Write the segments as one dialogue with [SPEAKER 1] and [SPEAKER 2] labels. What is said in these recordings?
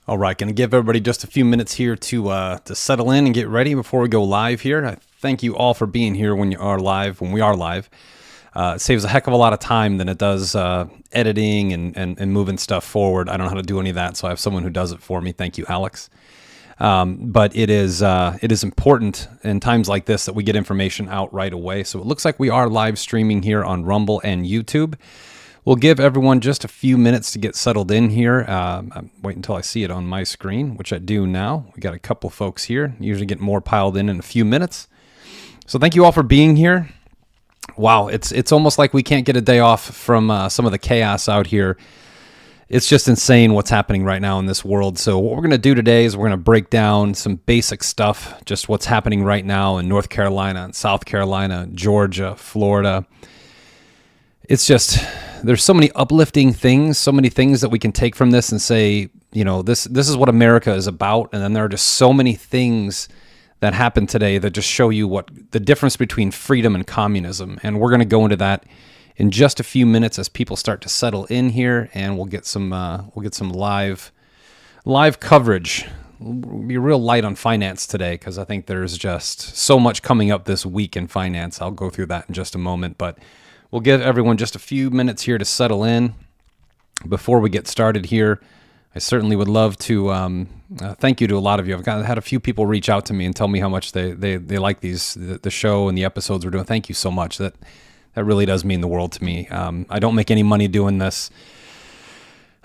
[SPEAKER 1] All right, going to give everybody just a few minutes here to settle in and get ready before we go live here. I thank you all for being here when we are live. It saves a heck of a lot of time than it does editing and moving stuff forward. I don't know how to do any of that, so I have someone who does it for me. Thank you, Alex. But it is important in times like this that we get information out right away. So it looks like we are live streaming here on Rumble and YouTube. We'll give everyone just a few minutes to get settled in here. I'm waiting until I see it on my screen, which I do now. We got a couple folks here. Usually get more piled in a few minutes. So thank you all for being here. Wow, it's almost like we can't get a day off from some of the chaos out here. It's just insane what's happening right now in this world. So what we're going to do today is we're going to break down some basic stuff, just what's happening right now in North Carolina and South Carolina, Georgia, Florida. It's just, there's so many uplifting things, so many things that we can take from this and say, you know, this is what America is about. And then there are just so many things that happen today that just show you what the difference between freedom and communism. And we're going to go into that in just a few minutes as people start to settle in here, and we'll get some live coverage. We'll be real light on finance today because I think there's just so much coming up this week in finance. I'll go through that in just a moment, but we'll give everyone just a few minutes here to settle in before we get started here. I certainly would love to thank you to a lot of you. I've had a few people reach out to me and tell me how much they like the show and the episodes we're doing. Thank you so much. That really does mean the world to me. I don't make any money doing this.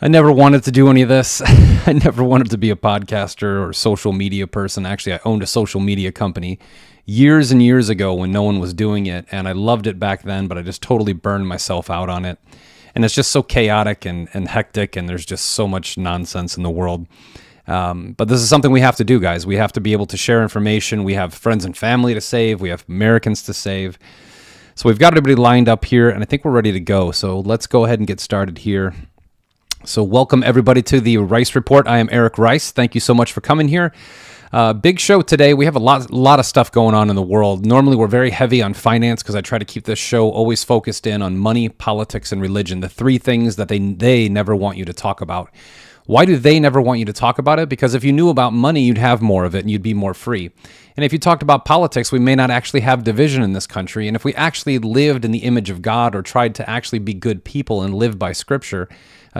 [SPEAKER 1] I never wanted to do any of this. I never wanted to be a podcaster or social media person. Actually, I owned a social media company years and years ago when no one was doing it, and I loved it back then, but I just totally burned myself out on it. And it's just so chaotic and hectic, and there's just so much nonsense in the world. But this is something we have to do, guys. We have to be able to share information. We have friends and family to save. We have Americans to save. So we've got everybody lined up here, and I think we're ready to go. So let's go ahead and get started here. So welcome everybody to the Rice Report. I am Eric Rice. Thank you so much for coming here. Big show today. We have a lot of stuff going on in the world. Normally we're very heavy on finance because I try to keep this show always focused in on money, politics, and religion, the three things that they never want you to talk about. Why do they never want you to talk about it? Because if you knew about money, you'd have more of it and you'd be more free. And if you talked about politics, we may not actually have division in this country. And if we actually lived in the image of God or tried to actually be good people and live by Scripture,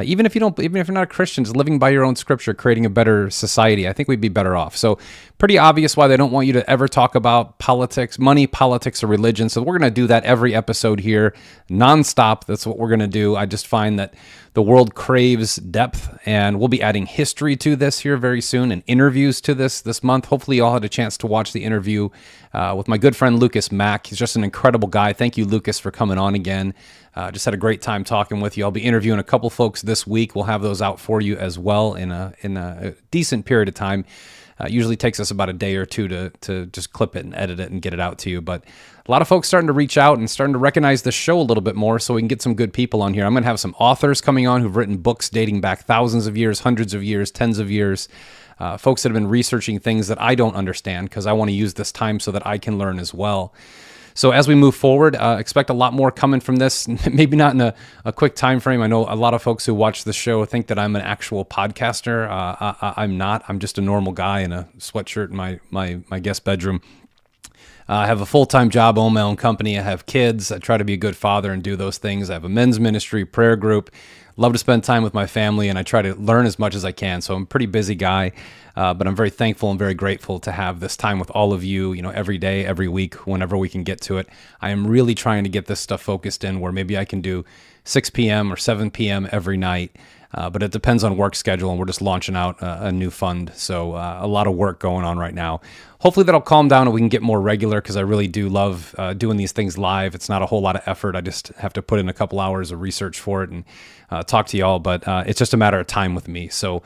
[SPEAKER 1] even if you're not a Christian, just living by your own Scripture, creating a better society, I think we'd be better off. So pretty obvious why they don't want you to ever talk about politics, money, politics, or religion. So we're going to do that every episode here, nonstop. That's what we're going to do. I just find that the world craves depth, and we'll be adding history to this here very soon and interviews to this month. Hopefully you all had a chance to watch the interview with my good friend Lucas Mack. He's just an incredible guy. Thank you, Lucas, for coming on again. Just had a great time talking with you. I'll be interviewing a couple folks this week. We'll have those out for you as well in a decent period of time. Usually takes us about a day or two to just clip it and edit it and get it out to you. But a lot of folks starting to reach out and starting to recognize the show a little bit more so we can get some good people on here. I'm going to have some authors coming on who've written books dating back thousands of years, hundreds of years, tens of years. Folks that have been researching things that I don't understand because I want to use this time so that I can learn as well. So as we move forward, expect a lot more coming from this. Maybe not in a quick time frame. I know a lot of folks who watch the show think that I'm an actual podcaster. I'm not. I'm just a normal guy in a sweatshirt in my guest bedroom. I have a full-time job, own my own company. I have kids. I try to be a good father and do those things. I have a men's ministry, prayer group. Love to spend time with my family, and I try to learn as much as I can. So I'm a pretty busy guy, but I'm very thankful and very grateful to have this time with all of you, every day, every week, whenever we can get to it. I am really trying to get this stuff focused in where maybe I can do 6 p.m. or 7 p.m. every night. But it depends on work schedule, and we're just launching out a new fund. So a lot of work going on right now. Hopefully that'll calm down and we can get more regular because I really do love doing these things live. It's not a whole lot of effort. I just have to put in a couple hours of research for it and talk to y'all. But it's just a matter of time with me. So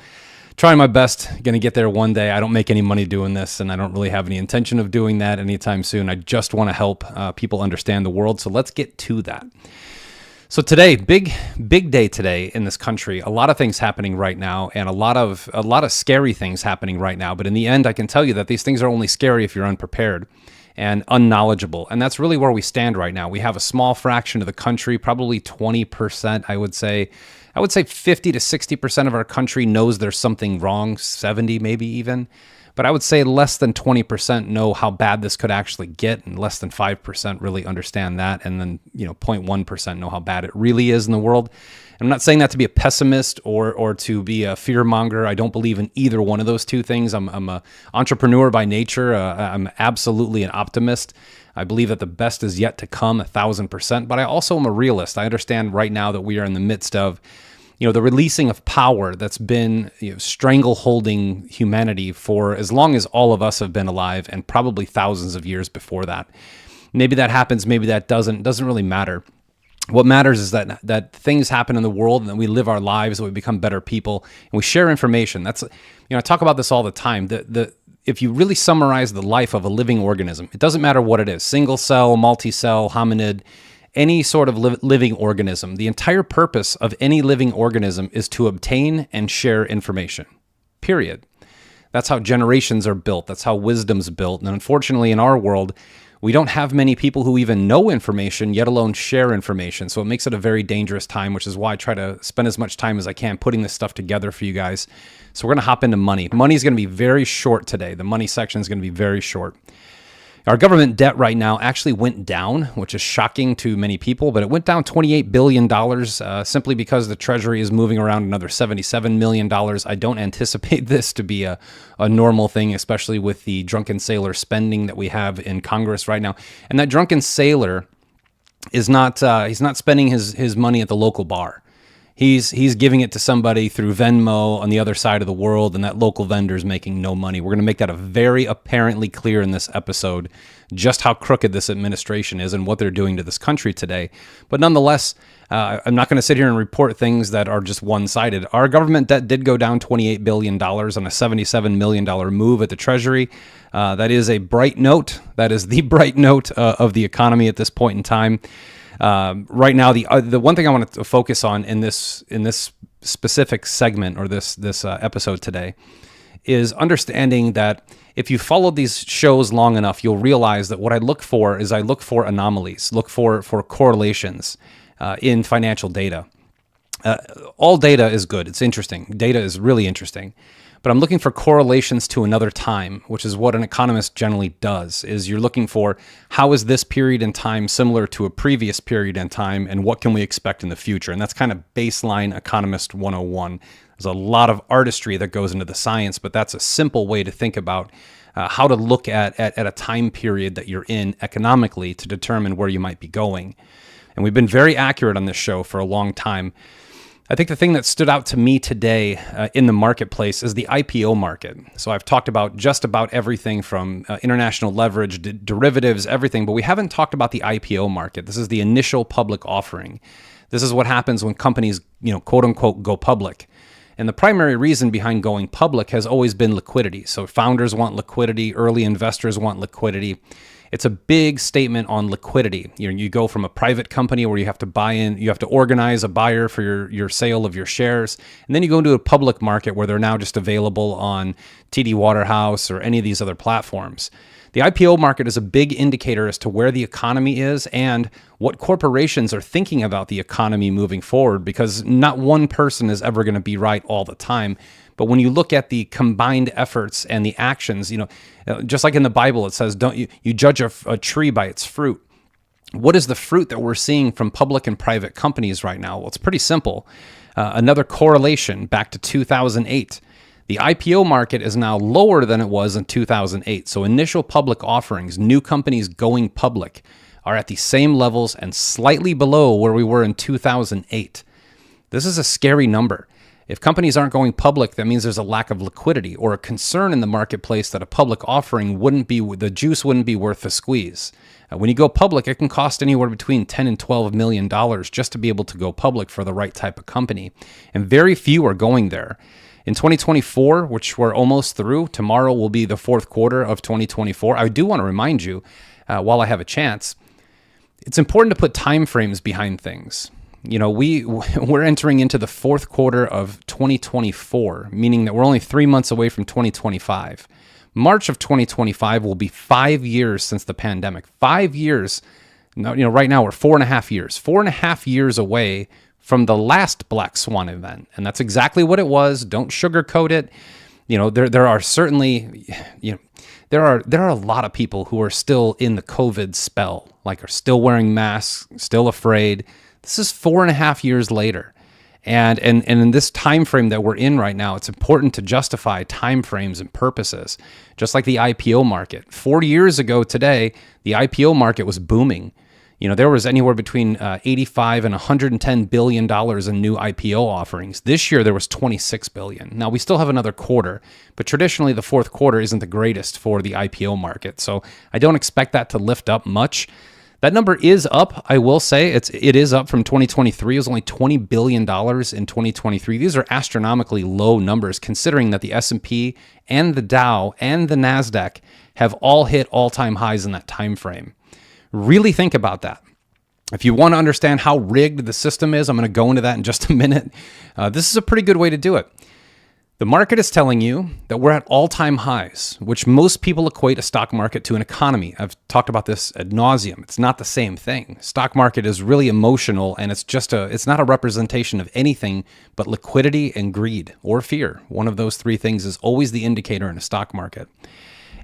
[SPEAKER 1] trying my best, going to get there one day. I don't make any money doing this, and I don't really have any intention of doing that anytime soon. I just want to help people understand the world. So let's get to that. So today, big day today in this country. A lot of things happening right now, and a lot of scary things happening right now. But in the end, I can tell you that these things are only scary if you're unprepared. and unknowledgeable. And that's really where we stand right now. We have a small fraction of the country, probably 20%, I would say. I would say 50 to 60% of our country knows there's something wrong, 70 maybe even. But I would say less than 20% know how bad this could actually get, and less than 5% really understand that. And then, 0.1% know how bad it really is in the world. I'm not saying that to be a pessimist or to be a fear monger. I don't believe in either one of those two things. I'm an entrepreneur by nature. I'm absolutely an optimist. I believe that the best is yet to come, 1,000%. But I also am a realist. I understand right now that we are in the midst of the releasing of power that's been strangleholding humanity for as long as all of us have been alive, and probably thousands of years before that. Maybe that happens, maybe that doesn't. It doesn't really matter. What matters is that things happen in the world, and that we live our lives, that we become better people, and we share information. That's I talk about this all the time. If you really summarize the life of a living organism, it doesn't matter what it is: single cell, multi-cell, hominid, any sort of living organism. The entire purpose of any living organism is to obtain and share information. Period. That's how generations are built. That's how wisdom's built. And unfortunately, in our world, we don't have many people who even know information, yet alone share information. So it makes it a very dangerous time, which is why I try to spend as much time as I can putting this stuff together for you guys. So we're going to hop into money. Money is going to be very short today. The money section is going to be very short. Our government debt right now actually went down, which is shocking to many people, but it went down $28 billion simply because the Treasury is moving around another $77 million. I don't anticipate this to be a normal thing, especially with the drunken sailor spending that we have in Congress right now. And that drunken sailor is not, he's not spending his money at the local bar. He's giving it to somebody through Venmo on the other side of the world, and that local vendor is making no money. We're going to make that a very apparently clear in this episode, just how crooked this administration is and what they're doing to this country today. But nonetheless, I'm not going to sit here and report things that are just one-sided. Our government debt did go down $28 billion on a $77 million move at the Treasury. That is a bright note. That is the bright note of the economy at this point in time. Right now, the one thing I want to focus on in this specific segment or this episode today is understanding that if you follow these shows long enough, you'll realize that what I look for anomalies, look for correlations in financial data. All data is good. It's interesting. Data is really interesting. But I'm looking for correlations to another time, which is what an economist generally does, is you're looking for how is this period in time similar to a previous period in time, and what can we expect in the future? And that's kind of baseline economist 101. There's a lot of artistry that goes into the science, but that's a simple way to think about how to look at a time period that you're in economically to determine where you might be going. And we've been very accurate on this show for a long time. I think the thing that stood out to me today in the marketplace is the IPO market. So I've talked about just about everything from international leverage, derivatives, everything, but we haven't talked about the IPO market. This is the initial public offering. This is what happens when companies, quote unquote, go public. And the primary reason behind going public has always been liquidity. So founders want liquidity, early investors want liquidity. It's a big statement on liquidity. You go from a private company where you have to buy in, you have to organize a buyer for your sale of your shares, and then you go into a public market where they're now just available on TD Waterhouse or any of these other platforms. The IPO market is a big indicator as to where the economy is and what corporations are thinking about the economy moving forward, because not one person is ever going to be right all the time. But when you look at the combined efforts and the actions, just like in the Bible, it says, "Don't you judge a tree by its fruit." What is the fruit that we're seeing from public and private companies right now? Well, it's pretty simple. Another correlation back to 2008. The IPO market is now lower than it was in 2008. So initial public offerings, new companies going public, are at the same levels and slightly below where we were in 2008. This is a scary number. If companies aren't going public, that means there's a lack of liquidity or a concern in the marketplace that a public offering the juice wouldn't be worth the squeeze. When you go public, it can cost anywhere between $10 and $12 million just to be able to go public for the right type of company. And very few are going there. In 2024, which we're almost through, tomorrow will be the fourth quarter of 2024. I do want to remind you, while I have a chance, it's important to put time frames behind things. We're entering into the fourth quarter of 2024, meaning that we're only 3 months away from 2025. March of 2025 will be 5 years since the pandemic. 5 years. Right now we're 4.5 years. 4.5 years away from the last Black Swan event. And that's exactly what it was. Don't sugarcoat it. There are certainly, there are a lot of people who are still in the COVID spell, like are still wearing masks, still afraid. This is 4.5 years later. And in this time frame that we're in right now, it's important to justify time frames and purposes. Just like the IPO market. 40 years ago today, the IPO market was booming. There was anywhere between 85 and 110 billion dollars in new IPO offerings. This year there was 26 billion. Now we still have another quarter, but traditionally the fourth quarter isn't the greatest for the IPO market. So I don't expect that to lift up much. That number is up, I will say. It is up from 2023. It was only $20 billion in 2023. These are astronomically low numbers considering that the S&P and the Dow and the NASDAQ have all hit all-time highs in that time frame. Really think about that. If you want to understand how rigged the system is, I'm going to go into that in just a minute. This is a pretty good way to do it. The market is telling you that we're at all-time highs, which most people equate a stock market to an economy. I've talked about this ad nauseum. It's not the same thing. Stock market is really emotional, and it's not a representation of anything but liquidity and greed or fear. One of those three things is always the indicator in a stock market.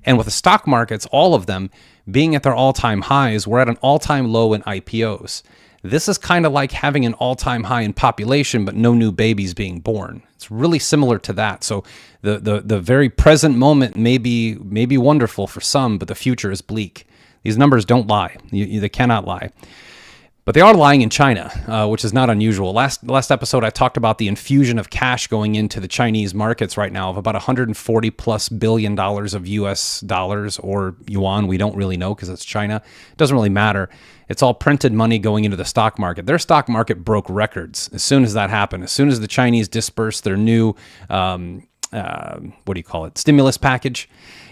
[SPEAKER 1] And with the stock markets, all of them being at their all-time highs, we're at an all-time low in IPOs. This is kind of like having an all-time high in population, but no new babies being born. It's really similar to that. So the very present moment may be wonderful for some, but the future is bleak. These numbers don't lie. They cannot lie. But they are lying in China, which is not unusual. Last episode, I talked about the infusion of cash going into the Chinese markets right now of about $140+ billion of US dollars or yuan. We don't really know because it's China. It doesn't really matter. It's all printed money going into the stock market. Their stock market broke records as soon as that happened. As soon as the Chinese dispersed their new stimulus package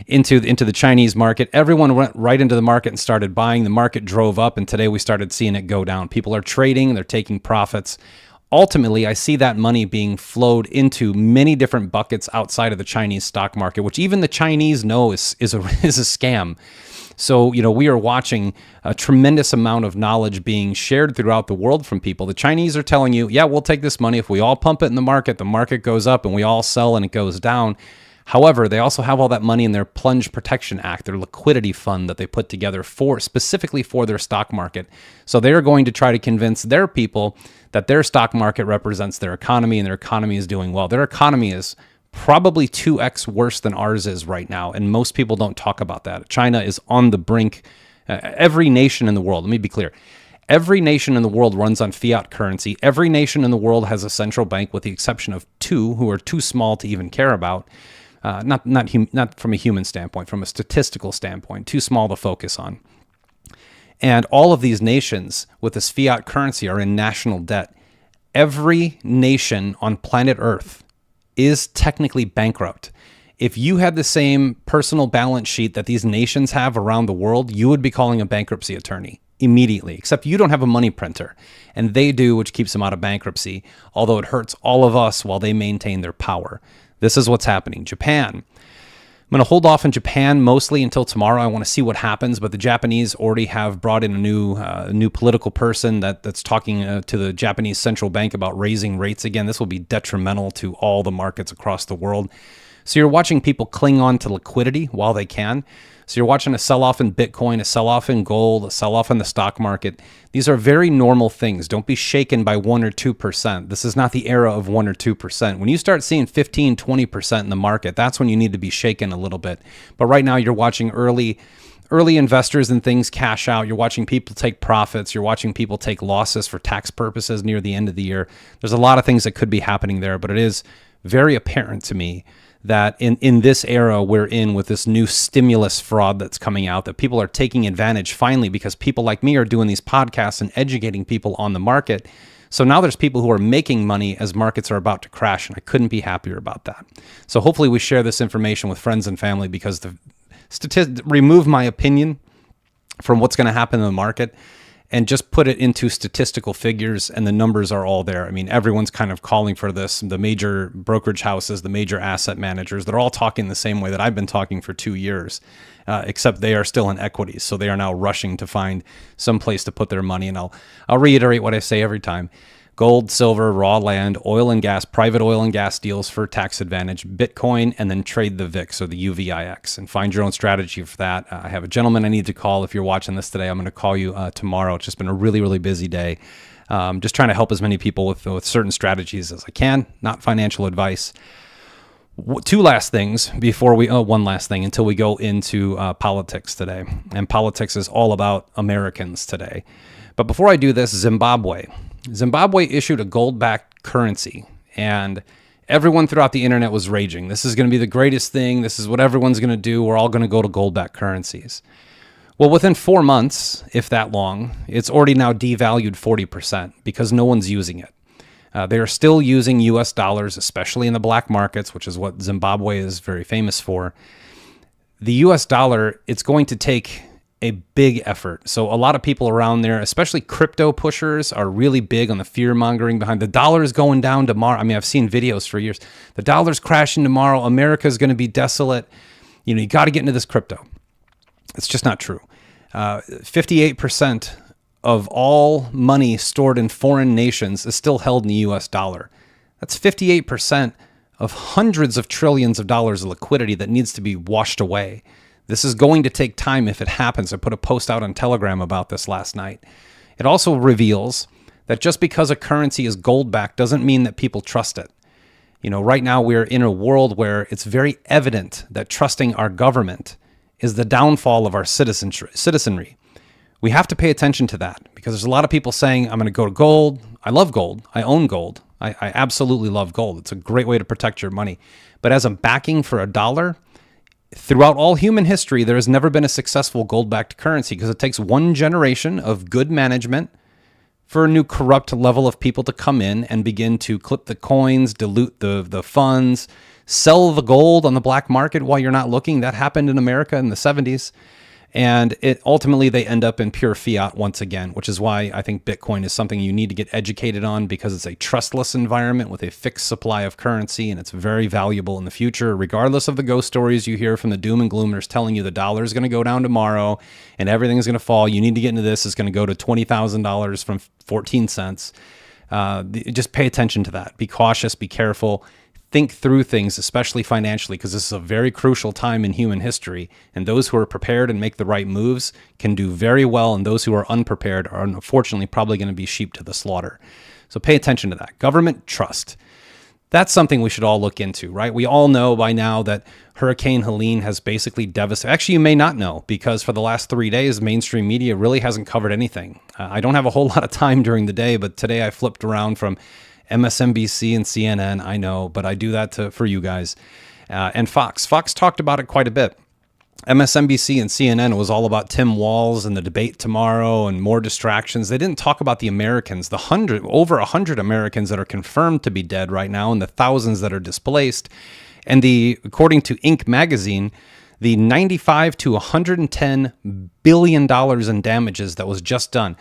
[SPEAKER 1] into the Chinese market, everyone went right into the market and started buying. The market drove up, and today we started seeing it go down. People are trading, they're taking profits. Ultimately, I see that money being flowed into many different buckets outside of the Chinese stock market, which even the Chinese know is a scam. So, we are watching a tremendous amount of knowledge being shared throughout the world from people. The Chinese are telling you, yeah, we'll take this money. If we all pump it in the market goes up, and we all sell and it goes down. However, they also have all that money in their Plunge Protection Act, their liquidity fund that they put together specifically for their stock market. So they are going to try to convince their people that their stock market represents their economy and their economy is doing well. Their economy is probably 2x worse than ours is right now, and most people don't talk about that. China is on the brink. Every nation in the world, let me be clear, every nation in the world runs on fiat currency. Every nation in the world has a central bank, with the exception of two who are too small to even care about. Not from a human standpoint, from a statistical standpoint, too small to focus on. And all of these nations with this fiat currency are in national debt. Every nation on planet Earth is technically bankrupt. If you had the same personal balance sheet that these nations have around the world, you would be calling a bankruptcy attorney immediately, except you don't have a money printer, and they do, which keeps them out of bankruptcy, although it hurts all of us while they maintain their power. This is what's happening. Japan. I'm going to hold off on Japan mostly until tomorrow. I want to see what happens, but the Japanese already have brought in a new political person that's talking to the Japanese central bank about raising rates again. This will be detrimental to all the markets across the world. So you're watching people cling on to liquidity while they can. So you're watching a sell-off in Bitcoin, a sell-off in gold, a sell-off in the stock market. These are very normal things. Don't be shaken by 1 or 2%. This is not the era of 1 or 2%. When you start seeing 15, 20% in the market, that's when you need to be shaken a little bit. But right now you're watching early investors and things cash out. You're watching people take profits. You're watching people take losses for tax purposes near the end of the year. There's a lot of things that could be happening there, but it is very apparent to me that in this era we're in with this new stimulus fraud that's coming out, that people are taking advantage finally because people like me are doing these podcasts and educating people on the market. So now there's people who are making money as markets are about to crash, and I couldn't be happier about that. So hopefully we share this information with friends and family, because remove my opinion from what's going to happen in the market. and just put it into statistical figures, and the numbers are all there. I mean, everyone's kind of calling for this. The major brokerage houses, the major asset managers, they're all talking the same way that I've been talking for 2 years, except they are still in equities. So they are now rushing to find some place to put their money. And I'll reiterate what I say every time. Gold, silver, raw land, oil and gas, private oil and gas deals for tax advantage, Bitcoin, and then trade the VIX or the UVIX and find your own strategy for that. I have a gentleman I need to call. If you're watching this today, I'm going to call you tomorrow. It's just been a really, really busy day. Just trying to help as many people with certain strategies as I can, not financial advice. One last thing until we go into politics today. And politics is all about Americans today. But before I do this, Zimbabwe issued a gold-backed currency, and everyone throughout the internet was raging. This is going to be the greatest thing. This is what everyone's going to do. We're all going to go to gold-backed currencies. Well, within 4 months, if that long, it's already now devalued 40% because no one's using it. They are still using U.S. dollars, especially in the black markets, which is what Zimbabwe is very famous for. The U.S. dollar, it's going to take a big effort. So a lot of people around there, especially crypto pushers, are really big on the fear mongering behind the dollar is going down tomorrow. I mean, I've seen videos for years. The dollar's crashing tomorrow. America is going to be desolate. You got to get into this crypto. It's just not true. 58% of all money stored in foreign nations is still held in the US dollar. That's 58% of hundreds of trillions of dollars of liquidity that needs to be washed away. This is going to take time if it happens. I put a post out on Telegram about this last night. It also reveals that just because a currency is gold-backed doesn't mean that people trust it. Right now we're in a world where it's very evident that trusting our government is the downfall of our citizenry. We have to pay attention to that because there's a lot of people saying, I'm going to go to gold. I love gold. I own gold. I absolutely love gold. It's a great way to protect your money. But as a backing for a dollar, throughout all human history, there has never been a successful gold-backed currency because it takes one generation of good management for a new corrupt level of people to come in and begin to clip the coins, dilute the funds, sell the gold on the black market while you're not looking. That happened in America in the 70s. And ultimately they end up in pure fiat once again, which is why I think Bitcoin is something you need to get educated on because it's a trustless environment with a fixed supply of currency, and it's very valuable in the future, regardless of the ghost stories you hear from the doom and gloomers telling you the dollar is going to go down tomorrow and everything is going to fall. You need to get into this. It's going to go to $20,000 from 14 cents. Just pay attention to that. Be cautious. Be careful. Think through things, especially financially, because this is a very crucial time in human history. And those who are prepared and make the right moves can do very well. And those who are unprepared are unfortunately probably going to be sheep to the slaughter. So pay attention to that. Government trust. That's something we should all look into, right? We all know by now that Hurricane Helene has basically devastated. Actually, you may not know because for the last 3 days, mainstream media really hasn't covered anything. I don't have a whole lot of time during the day, but today I flipped around from MSNBC and CNN, I know, but I do that for you guys. And Fox. Fox talked about it quite a bit. MSNBC and CNN was all about Tim Walz and the debate tomorrow and more distractions. They didn't talk about the Americans, over 100 Americans that are confirmed to be dead right now and the thousands that are displaced. And according to Inc. magazine, the $95 to $110 billion in damages that was just done.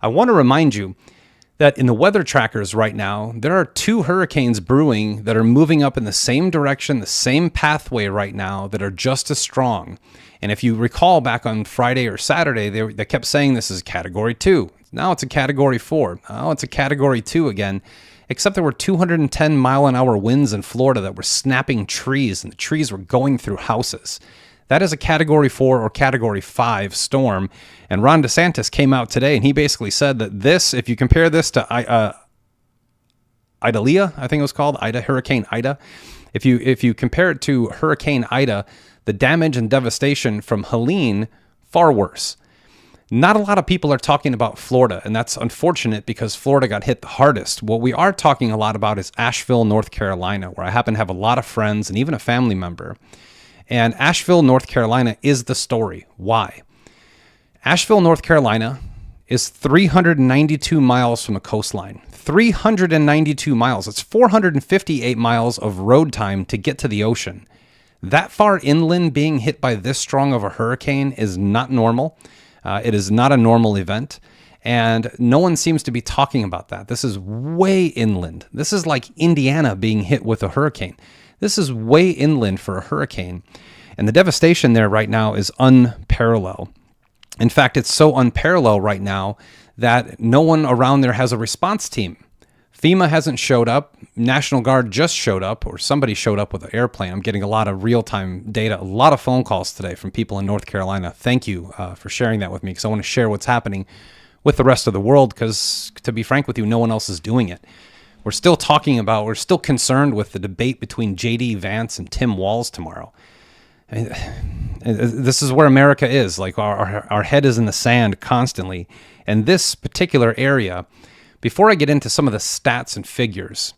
[SPEAKER 1] I want to remind you that in the weather trackers right now, there are 2 hurricanes brewing that are moving up in the same direction, the same pathway right now that are just as strong. And if you recall back on Friday or Saturday, they kept saying this is category 2. Now it's a category 4. Now it's a category 2 again, except there were 210 mile an hour winds in Florida that were snapping trees and the trees were going through houses. That is a category 4 or category 5 storm. And Ron DeSantis came out today and he basically said that this, if you compare this to Idalia, I think it was called, Hurricane Ida. If you compare it to Hurricane Ida, the damage and devastation from Helene, far worse. Not a lot of people are talking about Florida, and that's unfortunate because Florida got hit the hardest. What we are talking a lot about is Asheville, North Carolina, where I happen to have a lot of friends and even a family member. And Asheville, North Carolina is the story. Why? Asheville, North Carolina is 392 miles from the coastline. 392 miles. It's 458 miles of road time to get to the ocean. That far inland being hit by this strong of a hurricane is not normal. It is not a normal event. And no one seems to be talking about that. This is way inland. This is like Indiana being hit with a hurricane. This is way inland for a hurricane. And the devastation there right now is unparalleled. In fact, it's so unparalleled right now that no one around there has a response team. FEMA hasn't showed up. National Guard just showed up, or somebody showed up with an airplane. I'm getting a lot of real-time data, a lot of phone calls today from people in North Carolina. Thank you for sharing that with me, because I want to share what's happening with the rest of the world, because to be frank with you, no one else is doing it. We're still concerned with the debate between J.D. Vance and Tim Walz tomorrow. I mean, this is where America is. Like our head is in the sand constantly. And this particular area, before I get into some of the stats and figures,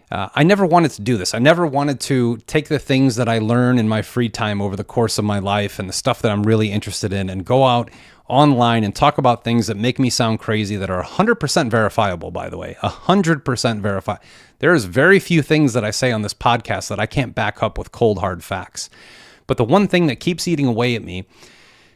[SPEAKER 1] I never wanted to do this. I never wanted to take the things that I learn in my free time over the course of my life and the stuff that I'm really interested in and go out online and talk about things that make me sound crazy, that are 100% verifiable, by the way, 100% verified. There is very few things that I say on this podcast that I can't back up with cold, hard facts. But the one thing that keeps eating away at me,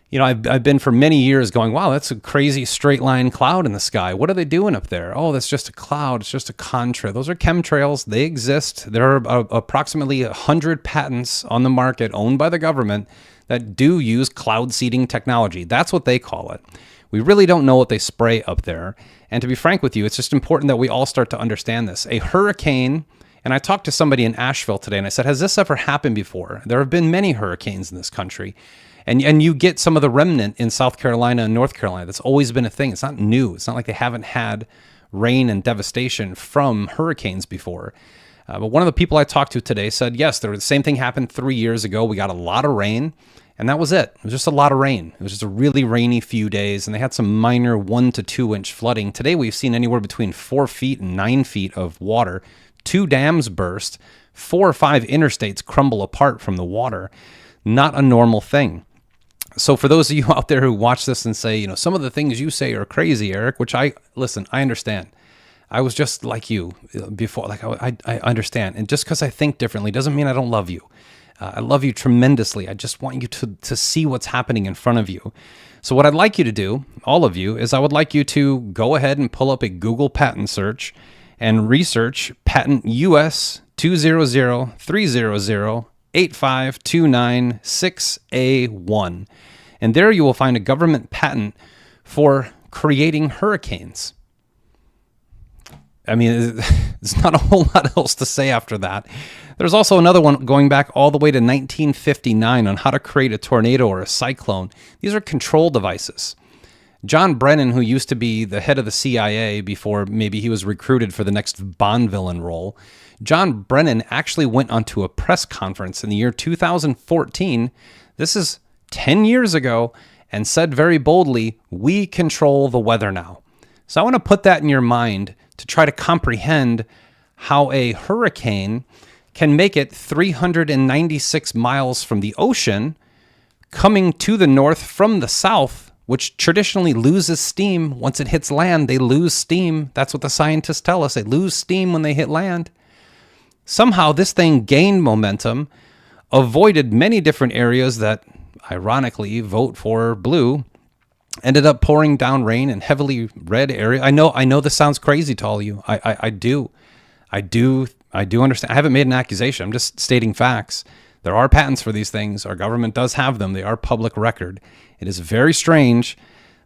[SPEAKER 1] you know, I've been for many years going, wow, that's a crazy straight line cloud in the sky. What are they doing up there? Oh, that's just a cloud. It's just a contrail. Those are chemtrails. They exist. There are approximately 100 patents on the market owned by the government that do use cloud seeding technology. That's what they call it. We really don't know what they spray up there. And to be frank with you, it's just important that we all start to understand this. A hurricane, and I talked to somebody in Asheville today, and I said, has this ever happened before? There have been many hurricanes in this country. And you get some of the remnant in South Carolina and North Carolina. That's always been a thing. It's not new. It's not like they haven't had rain and devastation from hurricanes before. But one of the people I talked to today said, yes, the same thing happened 3 years ago. We got a lot of rain, and that was it. It was just a lot of rain. It was just a really rainy few days, and they had some minor 1 to 2 inch flooding. Today we've seen anywhere between 4 feet and 9 feet of water. 2 dams burst. 4 or 5 interstates crumble apart from the water. Not a normal thing. So for those of you out there who watch this and say, you know, some of the things you say are crazy, Eric, which I understand. I was just like you before. Like I understand. And just because I think differently doesn't mean I don't love you. I love you tremendously. I just want you to see what's happening in front of you. So what I'd like you to do, all of you, is I would like you to go ahead and pull up a Google patent search and research patent US 200-300-85296A1. And there you will find a government patent for creating hurricanes. I mean, there's not a whole lot else to say after that. There's also another one going back all the way to 1959 on how to create a tornado or a cyclone. These are control devices. John Brennan, who used to be the head of the CIA before maybe he was recruited for the next Bond villain role, John Brennan actually went onto a press conference in the year 2014. This is 10 years ago, and said very boldly, we control the weather now. So I want to put that in your mind to try to comprehend how a hurricane can make it 396 miles from the ocean, coming to the north from the south, which traditionally loses steam. Once it hits land, they lose steam. That's what the scientists tell us. They lose steam when they hit land. Somehow this thing gained momentum, avoided many different areas that ironically vote for blue, ended up pouring down rain in heavily red area. I know this sounds crazy to all of you. I do understand. I haven't made an accusation. I'm just stating facts. There are patents for these things. Our government does have them. They are public record. It is very strange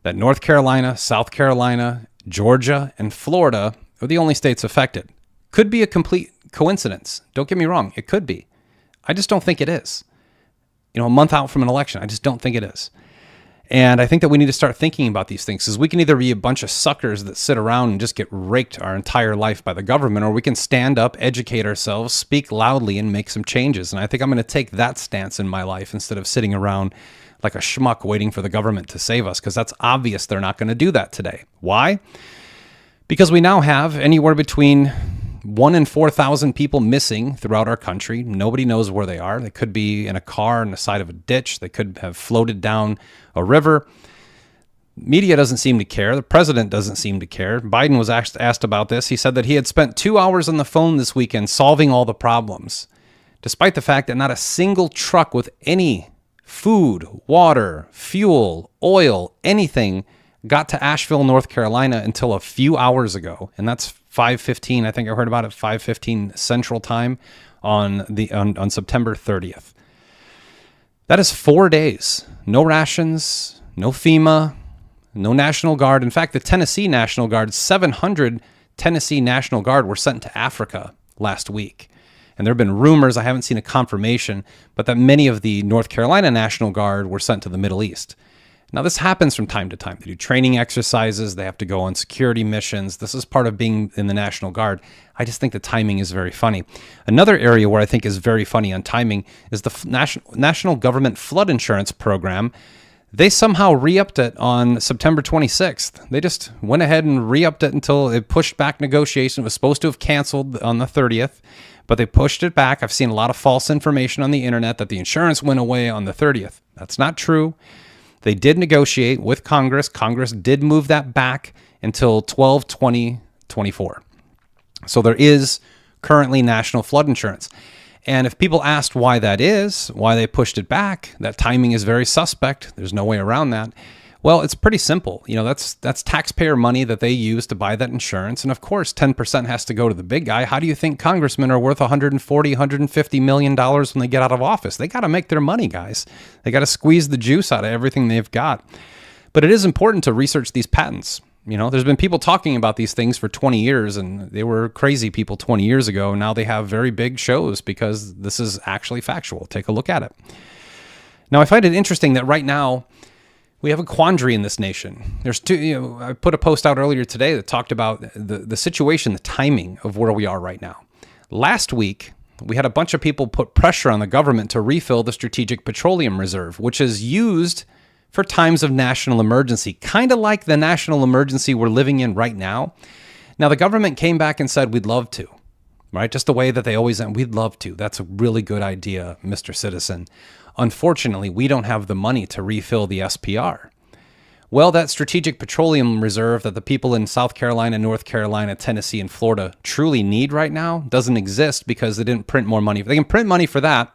[SPEAKER 1] that North Carolina, South Carolina, Georgia, and Florida are the only states affected. Could be a complete coincidence. Don't get me wrong. It could be. I just don't think it is. You know, a month out from an election, I just don't think it is. And I think that we need to start thinking about these things, because we can either be a bunch of suckers that sit around and just get raked our entire life by the government, or we can stand up, educate ourselves, speak loudly, and make some changes. And I think I'm going to take that stance in my life instead of sitting around like a schmuck waiting for the government to save us, because that's obvious they're not going to do that today. Why? Because we now have anywhere between 1 and 4,000 people missing throughout our country. Nobody knows where they are. They could be in a car on the side of a ditch. They could have floated down a river. Media doesn't seem to care. The president doesn't seem to care. Biden was asked about this. He said that he had spent 2 hours on the phone this weekend solving all the problems, despite the fact that not a single truck with any food, water, fuel, oil, anything got to Asheville, North Carolina until a few hours ago, and that's 5:15. I think I heard about it 5:15 Central Time on September 30th. That is 4 days. No rations, no FEMA, no National Guard. In fact, the Tennessee National Guard, 700 Tennessee National Guard were sent to Africa last week. And there have been rumors, I haven't seen a confirmation, but that many of the North Carolina National Guard were sent to the Middle East. Now, this happens from time to time. They do training exercises. They have to go on security missions. This is part of being in the National Guard. I just think the timing is very funny. Another area where I think is very funny on timing is the National Government Flood Insurance Program. They somehow re-upped it on September 26th. They just went ahead and re-upped it until it pushed back negotiation. It was supposed to have canceled on the 30th, but they pushed it back. I've seen a lot of false information on the internet that the insurance went away on the 30th. That's not true. They did negotiate with Congress. Congress did move that back until 12/20/24. So there is currently national flood insurance. And if people asked why that is, why they pushed it back, that timing is very suspect. There's no way around that. Well, it's pretty simple. That's taxpayer money that they use to buy that insurance. And of course, 10% has to go to the big guy. How do you think congressmen are worth $140, $150 million when they get out of office? They got to make their money, guys. They got to squeeze the juice out of everything they've got. But it is important to research these patents. There's been people talking about these things for 20 years, and they were crazy people 20 years ago. Now they have very big shows because this is actually factual. Take a look at it. Now, I find it interesting that right now, we have a quandary in this nation. There's two. I put a post out earlier today that talked about the situation, the timing of where we are right now. Last week, we had a bunch of people put pressure on the government to refill the Strategic Petroleum Reserve, which is used for times of national emergency, kind of like the national emergency we're living in right now. Now, the government came back and said, we'd love to, right? Just the way that they always end, we'd love to. That's a really good idea, Mr. Citizen. Unfortunately, we don't have the money to refill the SPR. Well, that Strategic Petroleum Reserve that the people in South Carolina, North Carolina, Tennessee, and Florida truly need right now doesn't exist because they didn't print more money. They can print money for that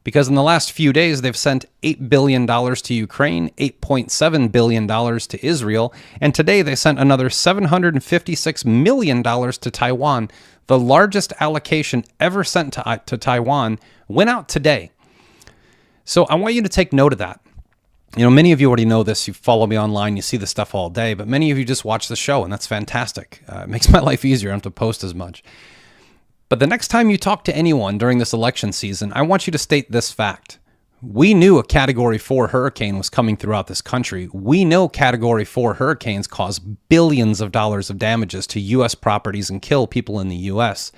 [SPEAKER 1] because in the last few days, they've sent $8 billion to Ukraine, $8.7 billion to Israel, and today they sent another $756 million to Taiwan. The largest allocation ever sent to Taiwan went out today. So I want you to take note of that. Many of you already know this. You follow me online. You see this stuff all day. But many of you just watch the show, and that's fantastic. It makes my life easier. I don't have to post as much. But the next time you talk to anyone during this election season, I want you to state this fact. We knew a Category 4 hurricane was coming throughout this country. We know Category 4 hurricanes cause billions of dollars of damages to U.S. properties and kill people in the U.S.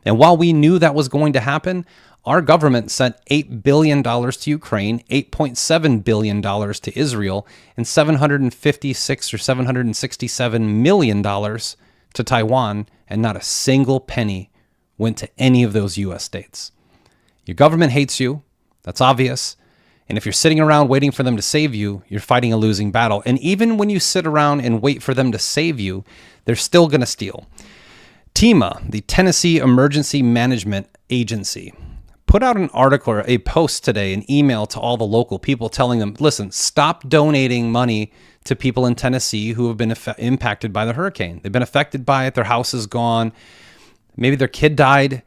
[SPEAKER 1] And while we knew that was going to happen, our government sent $8 billion to Ukraine, $8.7 billion to Israel, and $756 or $767 million to Taiwan, and not a single penny went to any of those U.S. states. Your government hates you. That's obvious. And if you're sitting around waiting for them to save you, you're fighting a losing battle. And even when you sit around and wait for them to save you, they're still going to steal. TEMA, the Tennessee Emergency Management Agency, put out an article or a post today, an email to all the local people telling them, listen, stop donating money to people in Tennessee who have been impacted by the hurricane. They've been affected by it. Their house is gone. Maybe their kid died.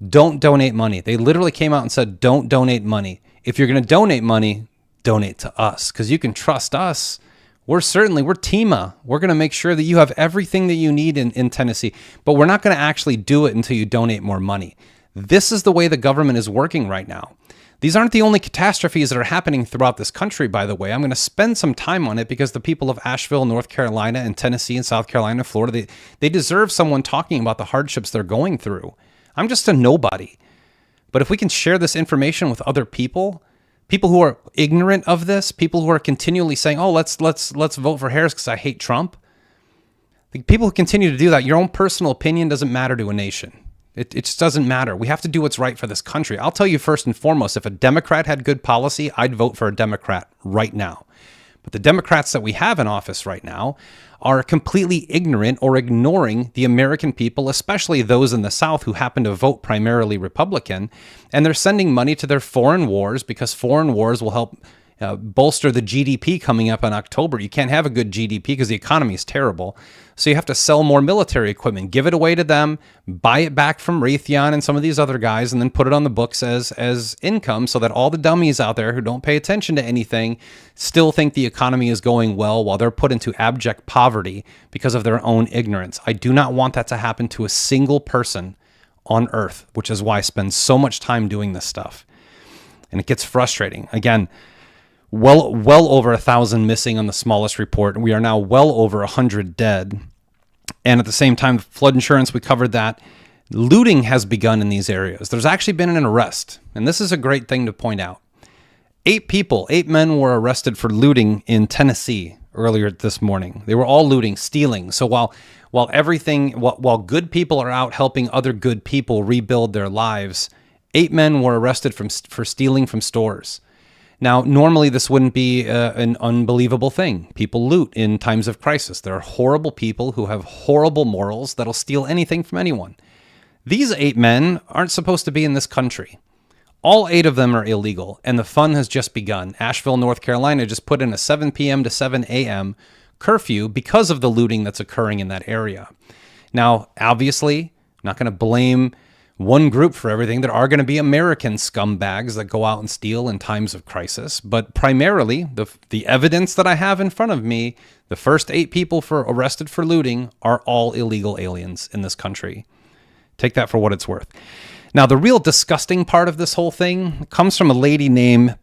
[SPEAKER 1] Don't donate money. They literally came out and said, don't donate money. If you're going to donate money, donate to us because you can trust us. We're TEMA. We're going to make sure that you have everything that you need in Tennessee, but we're not going to actually do it until you donate more money. This is the way the government is working right now. These aren't the only catastrophes that are happening throughout this country, by the way. I'm going to spend some time on it because the people of Asheville, North Carolina, and Tennessee, and South Carolina, and Florida, they deserve someone talking about the hardships they're going through. I'm just a nobody. But if we can share this information with other people who are ignorant of this, people who are continually saying, oh, let's vote for Harris because I hate Trump. The people who continue to do that, your own personal opinion doesn't matter to a nation. It just doesn't matter. We have to do what's right for this country. I'll tell you first and foremost, if a Democrat had good policy, I'd vote for a Democrat right now. But the Democrats that we have in office right now are completely ignorant or ignoring the American people, especially those in the South who happen to vote primarily Republican. And they're sending money to their foreign wars because foreign wars will help bolster the GDP coming up in October. You can't have a good GDP because the economy is terrible. So you have to sell more military equipment, give it away to them, buy it back from Raytheon and some of these other guys, and then put it on the books as income so that all the dummies out there who don't pay attention to anything still think the economy is going well while they're put into abject poverty because of their own ignorance. I do not want that to happen to a single person on earth, which is why I spend so much time doing this stuff. And it gets frustrating. Again, well over 1,000 missing on the smallest report. We are now well over 100 dead. And at the same time, flood insurance, we covered that. Looting has begun in these areas. There's actually been an arrest. And this is a great thing to point out. 8 men were arrested for looting in Tennessee earlier this morning. They were all looting, stealing. So while good people are out helping other good people rebuild their lives, 8 men were arrested for stealing from stores. Now, normally this wouldn't be an unbelievable thing. People loot in times of crisis. There are horrible people who have horrible morals that'll steal anything from anyone. These 8 men aren't supposed to be in this country. All 8 of them are illegal, and the fun has just begun. Asheville, North Carolina just put in a 7 p.m. to 7 a.m. curfew because of the looting that's occurring in that area. Now, obviously, I'm not going to blame one group for everything. There are going to be American scumbags that go out and steal in times of crisis. But primarily, the evidence that I have in front of me, the first 8 people arrested for looting are all illegal aliens in this country. Take that for what it's worth. Now, the real disgusting part of this whole thing comes from a lady named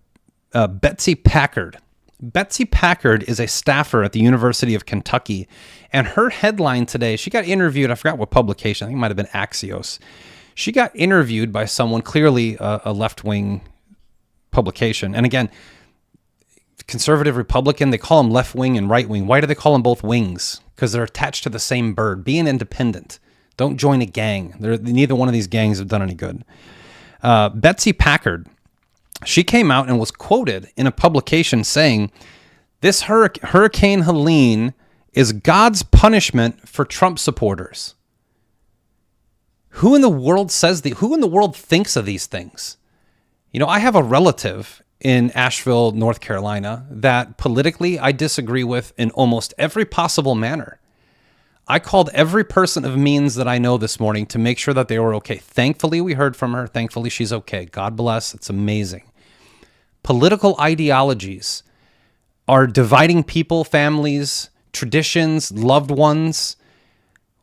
[SPEAKER 1] Betsy Packard. Betsy Packard is a staffer at the University of Kentucky. And her headline today, she got interviewed, I forgot what publication, I think it might have been Axios. She got interviewed by someone, clearly a left-wing publication. And again, conservative Republican, they call them left-wing and right-wing. Why do they call them both wings? Because they're attached to the same bird. Be an independent. Don't join a gang. Neither one of these gangs have done any good. Betsy Packard, she came out and was quoted in a publication saying, this Hurricane Helene is God's punishment for Trump supporters. Who in the world thinks of these things? You know, I have a relative in Asheville, North Carolina, that politically I disagree with in almost every possible manner. I called every person of means that I know this morning to make sure that they were okay. Thankfully, we heard from her. Thankfully, she's okay. God bless. It's amazing. Political ideologies are dividing people, families, traditions, loved ones.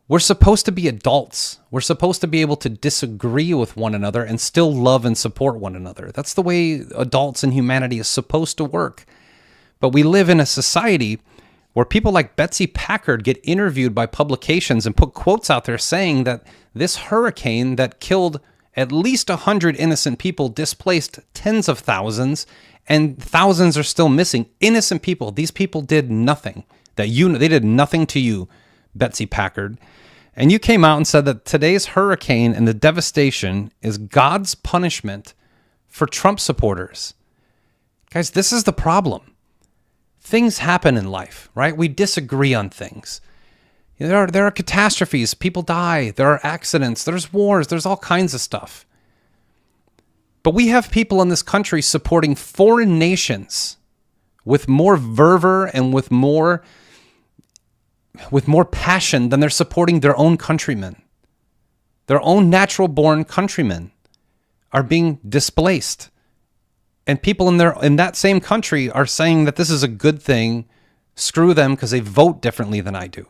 [SPEAKER 1] We're supposed to be adults. We're supposed to be able to disagree with one another and still love and support one another. That's the way adults and humanity is supposed to work. But we live in a society where people like Betsy Packard get interviewed by publications and put quotes out there saying that this hurricane that killed at least 100 innocent people, displaced tens of thousands, and thousands are still missing. Innocent people. These people did nothing. They did nothing to you, Betsy Packard. And you came out and said that today's hurricane and the devastation is God's punishment for Trump supporters. Guys, this is the problem. Things happen in life, right? We disagree on things. There are catastrophes. People die. There are accidents. There's wars. There's all kinds of stuff. But we have people in this country supporting foreign nations with more fervor and with more passion than they're supporting their own countrymen. Their own natural-born countrymen are being displaced. And people in that same country are saying that this is a good thing. Screw them because they vote differently than I do.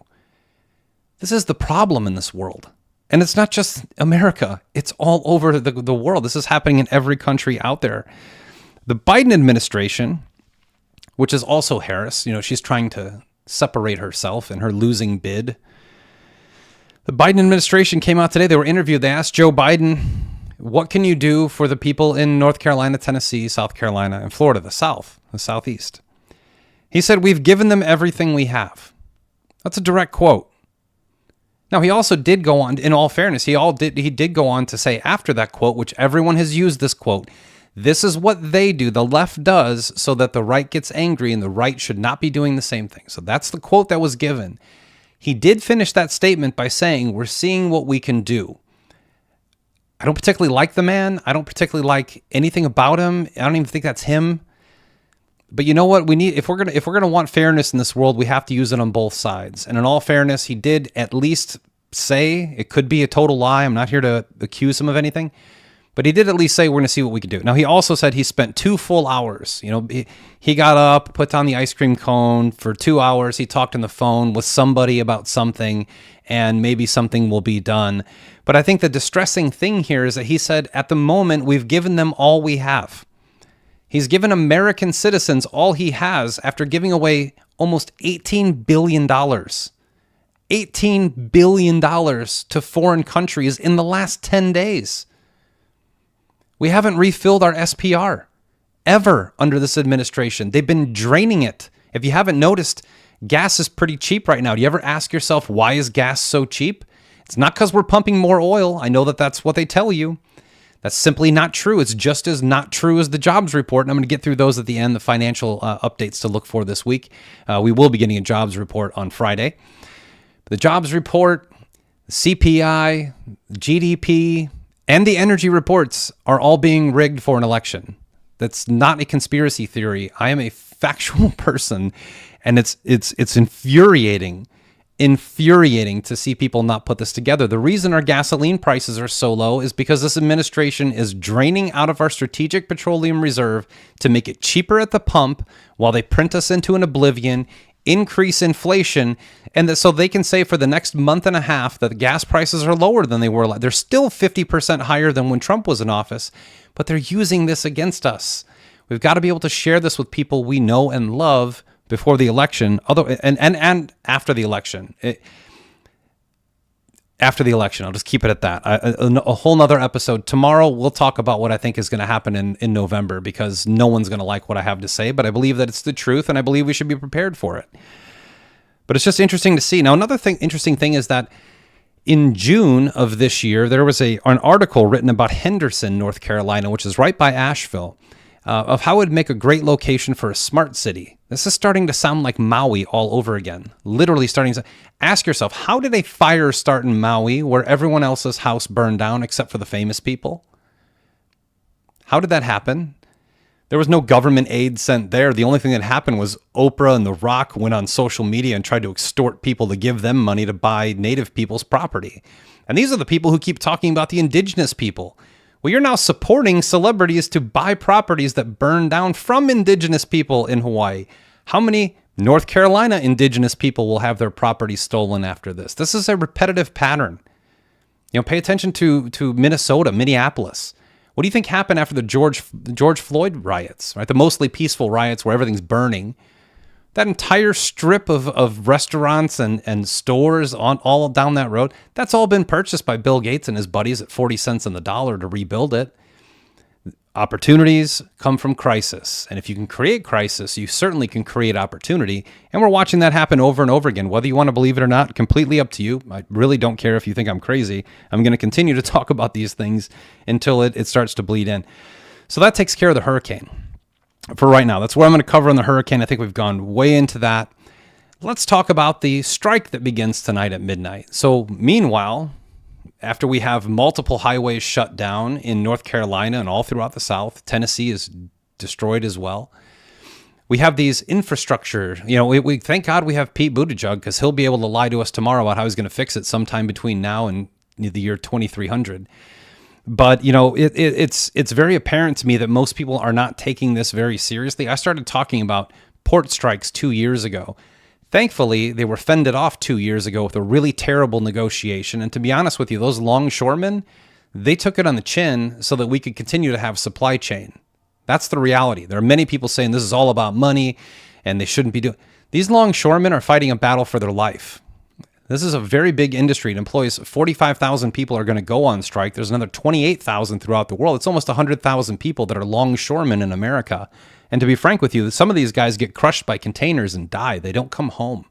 [SPEAKER 1] This is the problem in this world. And it's not just America. It's all over the world. This is happening in every country out there. The Biden administration, which is also Harris, she's trying to separate herself in her losing bid. The Biden administration came out today. They were interviewed. They asked Joe Biden, what can you do for the people in North Carolina, Tennessee, South Carolina, and Florida, the Southeast? He said, we've given them everything we have. That's a direct quote. Now, he also did go on, in all fairness, he did go on to say after that quote, which everyone has used this quote, this is what they do, the left does, so that the right gets angry, and the right should not be doing the same thing. So that's the quote that was given. He did finish that statement by saying, we're seeing what we can do. I don't particularly like the man. I don't particularly like anything about him. I don't even think that's him. But you know what? We need, if we're gonna want fairness in this world, we have to use it on both sides. And in all fairness, he did at least say, it could be a total lie, I'm not here to accuse him of anything, but he did at least say we're going to see what we can do. Now, he also said he spent 2 full hours. He got up, put down the ice cream cone for 2 hours. He talked on the phone with somebody about something, and maybe something will be done. But I think the distressing thing here is that he said, at the moment, we've given them all we have. He's given American citizens all he has after giving away almost $18 billion. $18 billion to foreign countries in the last 10 days. We haven't refilled our SPR ever under this administration. They've been draining it. If you haven't noticed, gas is pretty cheap right now. Do you ever ask yourself, why is gas so cheap? It's not because we're pumping more oil. I know that that's what they tell you. That's simply not true. It's just as not true as the jobs report. And I'm going to get through those at the end, the financial updates to look for this week. We will be getting a jobs report on Friday. The jobs report, the CPI, GDP, and the energy reports are all being rigged for an election. That's not a conspiracy theory. I am a factual person, and it's infuriating to see people not put this together. The reason our gasoline prices are so low is because this administration is draining out of our strategic petroleum reserve to make it cheaper at the pump while they print us into an oblivion, increase inflation, and that so they can say for the next month and a half that the gas prices are lower than they were. They're still 50% higher than when Trump was in office, but they're using this against us. We've got to be able to share this with people we know and love before the election, and after the election. After the election, I'll just keep it at that. A whole nother episode. Tomorrow, we'll talk about what I think is going to happen in November, because no one's going to like what I have to say, but I believe that it's the truth, and I believe we should be prepared for it. But it's just interesting to see. Now, another interesting thing is that in June of this year, there was an article written about Henderson, North Carolina, which is right by Asheville, of how it would make a great location for a smart city. This is starting to sound like Maui all over again. Literally starting to ask yourself, how did a fire start in Maui where everyone else's house burned down except for the famous people? How did that happen? There was no government aid sent there. The only thing that happened was Oprah and The Rock went on social media and tried to extort people to give them money to buy native people's property. And these are the people who keep talking about the indigenous people. Well, you're now supporting celebrities to buy properties that burn down from indigenous people in Hawaii. How many North Carolina indigenous people will have their property stolen after this? This is a repetitive pattern. Pay attention to Minnesota, Minneapolis. What do you think happened after the George Floyd riots, right? The mostly peaceful riots where everything's burning. That entire strip of restaurants and stores all down that road, that's all been purchased by Bill Gates and his buddies at 40 cents on the dollar to rebuild it. Opportunities come from crisis. And if you can create crisis, you certainly can create opportunity. And we're watching that happen over and over again. Whether you want to believe it or not, completely up to you. I really don't care if you think I'm crazy. I'm going to continue to talk about these things until it starts to bleed in. So that takes care of the hurricane. For right now, that's what I'm going to cover on the hurricane. I think we've gone way into that. Let's talk about the strike that begins tonight at midnight. So meanwhile, after we have multiple highways shut down in North Carolina and all throughout the South, Tennessee is destroyed as well. We have these infrastructure, we thank God we have Pete Buttigieg, because he'll be able to lie to us tomorrow about how he's going to fix it sometime between now and the year 2300. But, it's very apparent to me that most people are not taking this very seriously. I started talking about port strikes 2 years ago. Thankfully, they were fended off 2 years ago with a really terrible negotiation. And to be honest with you, those longshoremen, they took it on the chin so that we could continue to have supply chain. That's the reality. There are many people saying this is all about money and they shouldn't be doing. These longshoremen are fighting a battle for their life. This is a very big industry. It employs 45,000 people are going to go on strike. There's another 28,000 throughout the world. It's almost 100,000 people that are longshoremen in America. And to be frank with you, some of these guys get crushed by containers and die. They don't come home.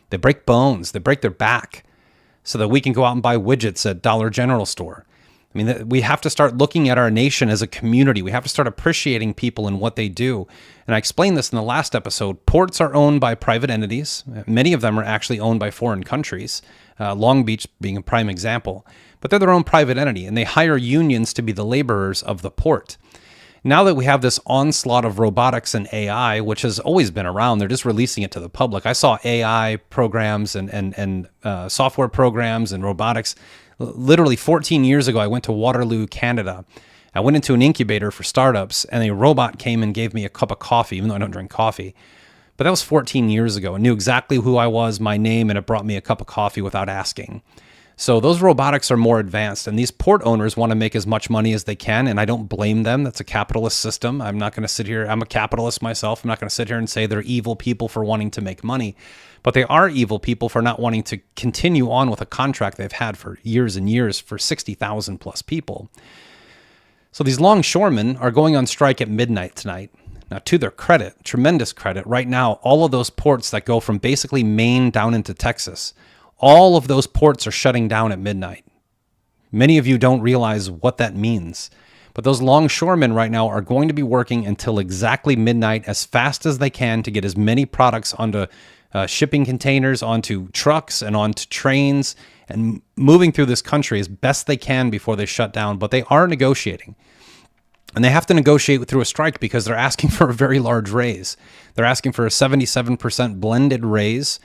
[SPEAKER 1] They break bones. They break their back so that we can go out and buy widgets at Dollar General store. I mean, we have to start looking at our nation as a community. We have to start appreciating people and what they do. And I explained this in the last episode. Ports are owned by private entities. Many of them are actually owned by foreign countries, Long Beach being a prime example. But they're their own private entity, and they hire unions to be the laborers of the port. Now that we have this onslaught of robotics and AI, which has always been around, they're just releasing it to the public. I saw AI programs and software programs and robotics. Literally 14 years ago, I went to Waterloo, Canada. I went into an incubator for startups, and a robot came and gave me a cup of coffee, even though I don't drink coffee. But that was 14 years ago. It knew exactly who I was, my name, and it brought me a cup of coffee without asking. So those robotics are more advanced, and these port owners want to make as much money as they can, and I don't blame them. That's a capitalist system. I'm not going to sit here. I'm a capitalist myself. I'm not going to sit here and say they're evil people for wanting to make money, but they are evil people for not wanting to continue on with a contract they've had for years and years for 60,000 plus people. So these longshoremen are going on strike at midnight tonight. Now, to their credit, tremendous credit, right now, all of those ports that go from basically Maine down into Texas, all of those ports are shutting down at midnight. Many of you don't realize what that means. But those longshoremen right now are going to be working until exactly midnight as fast as they can to get as many products onto shipping containers, onto trucks, and onto trains, and moving through this country as best they can before they shut down. But they are negotiating. And they have to negotiate through a strike because they're asking for a very large raise. They're asking for a 77% blended raise.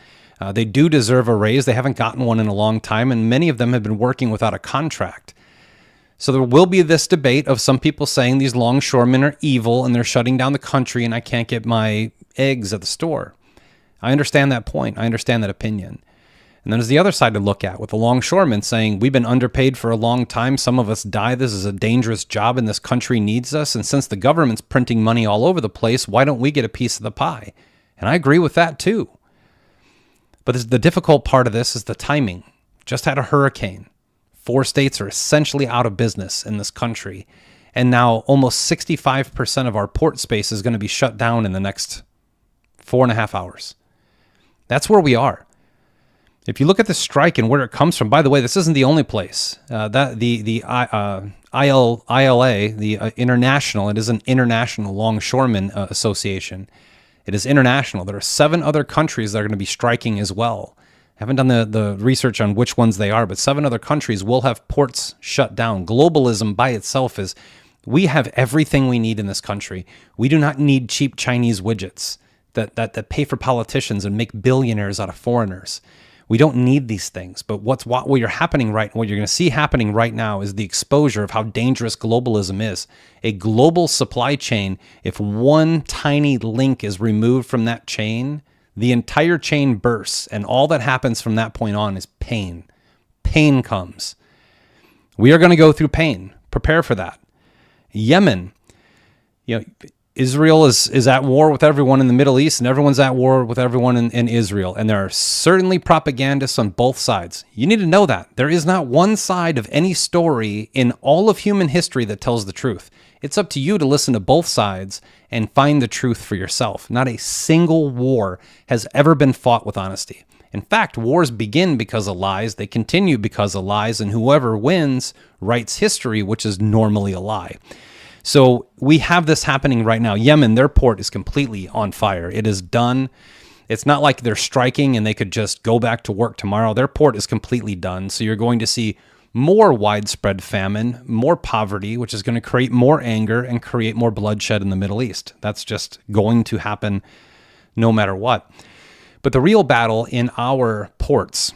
[SPEAKER 1] They do deserve a raise. They haven't gotten one in a long time, and many of them have been working without a contract. So there will be this debate of some people saying these longshoremen are evil and they're shutting down the country and I can't get my eggs at the store. I understand that point. I understand that opinion. And then there's the other side to look at with the longshoremen saying we've been underpaid for a long time. Some of us die. This is a dangerous job and this country needs us. And since the government's printing money all over the place, why don't we get a piece of the pie? And I agree with that too. But the difficult part of this is the timing. Just had a hurricane. 4 states are essentially out of business in this country. And now almost 65% of our port space is going to be shut down in the next 4.5 hours. That's where we are. If you look at the strike and where it comes from, by the way, this isn't the only place. The ILA, the international, it is an international longshoremen association. It is international. There are 7 other countries that are going to be striking as well. I haven't done the research on which ones they are, but 7 other countries will have ports shut down. Globalism by itself is, we have everything we need in this country. We do not need cheap Chinese widgets that pay for politicians and make billionaires out of foreigners. We don't need these things. But what you're going to see happening right now is the exposure of how dangerous globalism is. A global supply chain, if one tiny link is removed from that chain, the entire chain bursts, and all that happens from that point on is pain. Pain comes. We are going to go through pain. Prepare for that. Yemen, Israel is at war with everyone in the Middle East, and everyone's at war with everyone in Israel. And there are certainly propagandists on both sides. You need to know that. There is not one side of any story in all of human history that tells the truth. It's up to you to listen to both sides and find the truth for yourself. Not a single war has ever been fought with honesty. In fact, wars begin because of lies. They continue because of lies, and whoever wins writes history, which is normally a lie. So we have this happening right now. Yemen, their port is completely on fire. It is done. It's not like they're striking and they could just go back to work tomorrow. Their port is completely done. So you're going to see more widespread famine, more poverty, which is going to create more anger and create more bloodshed in the Middle East. That's just going to happen no matter what. But the real battle in our ports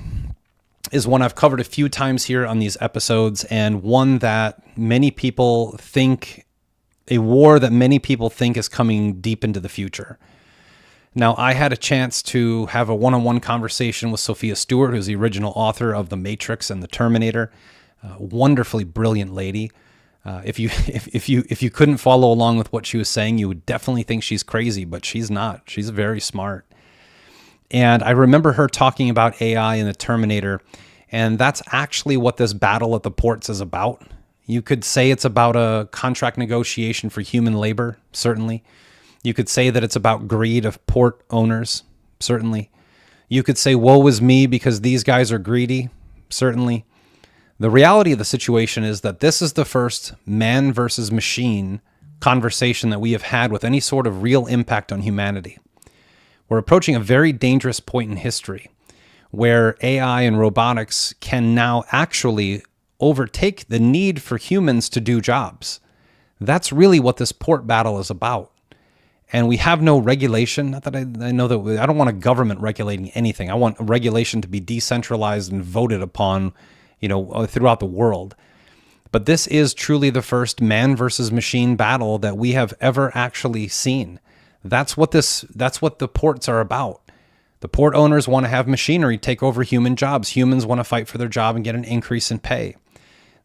[SPEAKER 1] is one I've covered a few times here on these episodes, and one that many people think, a war that many people think is coming deep into the future. Now, I had a chance to have a one-on-one conversation with Sophia Stewart, who's the original author of The Matrix and The Terminator. Wonderfully brilliant lady. If you couldn't follow along with what she was saying, you would definitely think she's crazy, but she's not. She's very smart. And I remember her talking about AI and The Terminator, and that's actually what this battle at the ports is about. You could say it's about a contract negotiation for human labor, certainly. You could say that it's about greed of port owners, certainly. You could say, woe is me because these guys are greedy, certainly. The reality of the situation is that this is the first man versus machine conversation that we have had with any sort of real impact on humanity. We're approaching a very dangerous point in history where AI and robotics can now actually overtake the need for humans to do jobs. That's really what this port battle is about. And we have no regulation. Not that I know that I don't want a government regulating anything. I want regulation to be decentralized and voted upon, throughout the world. But this is truly the first man versus machine battle that we have ever actually seen. That's what the ports are about. The port owners want to have machinery take over human jobs. Humans want to fight for their job and get an increase in pay.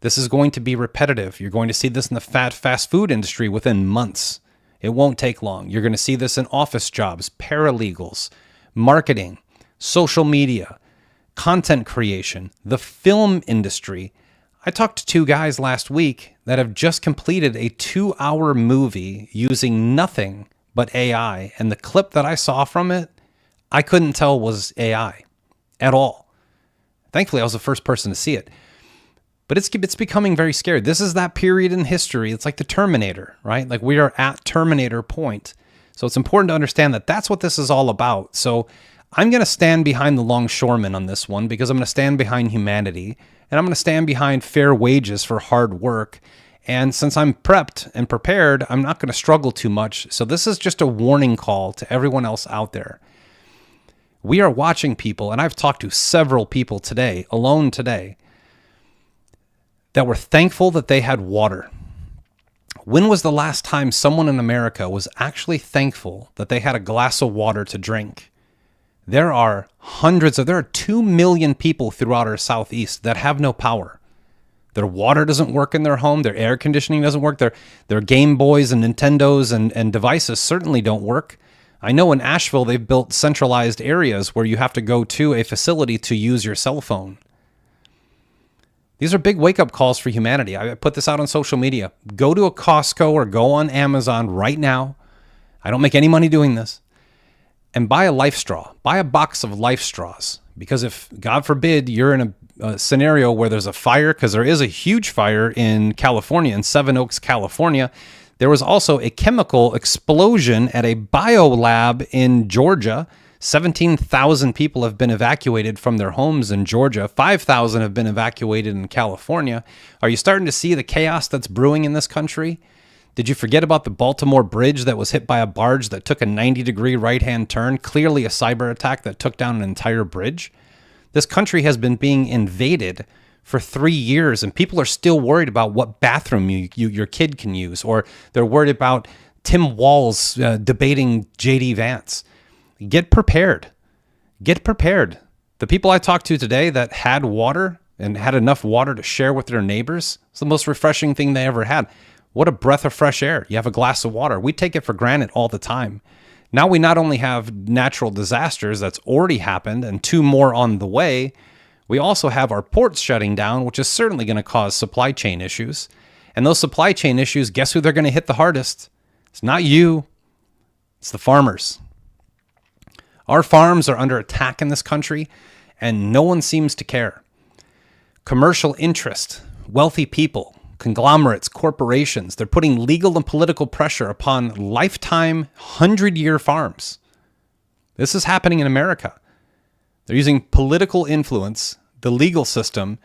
[SPEAKER 1] This is going to be repetitive. You're going to see this in the fast food industry within months. It won't take long. You're going to see this in office jobs, paralegals, marketing, social media, content creation, the film industry. I talked to two guys last week that have just completed a 2-hour movie using nothing but AI. And the clip that I saw from it, I couldn't tell was AI at all. Thankfully, I was the first person to see it. But it's becoming very scary. This is that period in history. It's like the Terminator, right? Like we are at Terminator point. So it's important to understand that that's what this is all about. So I'm going to stand behind the longshoremen on this one because I'm going to stand behind humanity and I'm going to stand behind fair wages for hard work. And since I'm prepped and prepared, I'm not going to struggle too much. So this is just a warning call to everyone else out there. We are watching people, and I've talked to several people today, alone today, that were thankful that they had water. When was the last time someone in America was actually thankful that they had a glass of water to drink? There are 2 million people throughout our Southeast that have no power. Their water doesn't work in their home. Their air conditioning doesn't work. Their Game Boys and Nintendos and devices certainly don't work. I know in Asheville, they've built centralized areas where you have to go to a facility to use your cell phone. These are big wake-up calls for humanity. I put this out on social media. Go to a Costco or go on Amazon right now. I don't make any money doing this. And buy a life straw. Buy a box of life straws. Because if, God forbid, you're in a scenario where there's a fire, because there is a huge fire in California, in Seven Oaks, California. There was also a chemical explosion at a biolab in Georgia. 17,000 people have been evacuated from their homes in Georgia. 5,000 have been evacuated in California. Are you starting to see the chaos that's brewing in this country? Did you forget about the Baltimore Bridge that was hit by a barge that took a 90-degree right-hand turn? Clearly a cyber attack that took down an entire bridge. This country has been being invaded for 3 years, and people are still worried about what bathroom your kid can use, or they're worried about Tim Walz debating J.D. Vance. Get prepared. Get prepared. The people I talked to today that had water and had enough water to share with their neighbors, it's the most refreshing thing they ever had. What a breath of fresh air. You have a glass of water. We take it for granted all the time. Now we not only have natural disasters that's already happened and 2 more on the way, we also have our ports shutting down, which is certainly going to cause supply chain issues. And those supply chain issues, guess who they're going to hit the hardest? It's not you. It's the farmers. Our farms are under attack in this country, and no one seems to care. Commercial interest, wealthy people, conglomerates, corporations, they're putting legal and political pressure upon lifetime, 100-year farms. This is happening in America. They're using political influence, the legal system,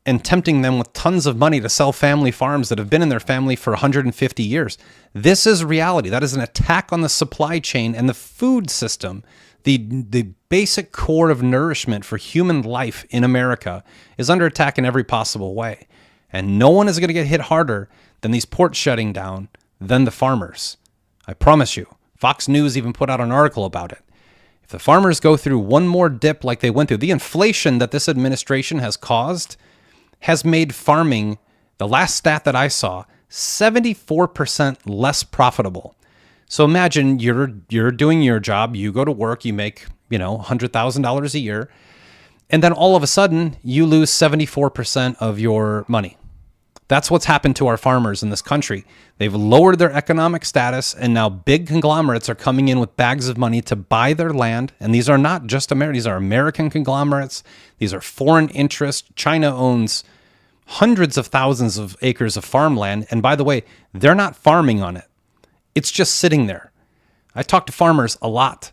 [SPEAKER 1] and tempting them with tons of money to sell family farms that have been in their family for 150 years. This is reality. That is an attack on the supply chain and the food system. The basic core of nourishment for human life in America is under attack in every possible way. And no one is going to get hit harder than these ports shutting down than the farmers. I promise you. Fox News even put out an article about it. If the farmers go through one more dip like they went through, the inflation that this administration has caused has made farming, the last stat that I saw, 74% less profitable. So imagine you're doing your job, you go to work, you make, $100,000 a year, and then all of a sudden you lose 74% of your money. That's what's happened to our farmers in this country. They've lowered their economic status, and now big conglomerates are coming in with bags of money to buy their land. And these are not just American, these are American conglomerates. These are foreign interests. China owns hundreds of thousands of acres of farmland. And by the way, they're not farming on it. It's just sitting there. I talk to farmers a lot.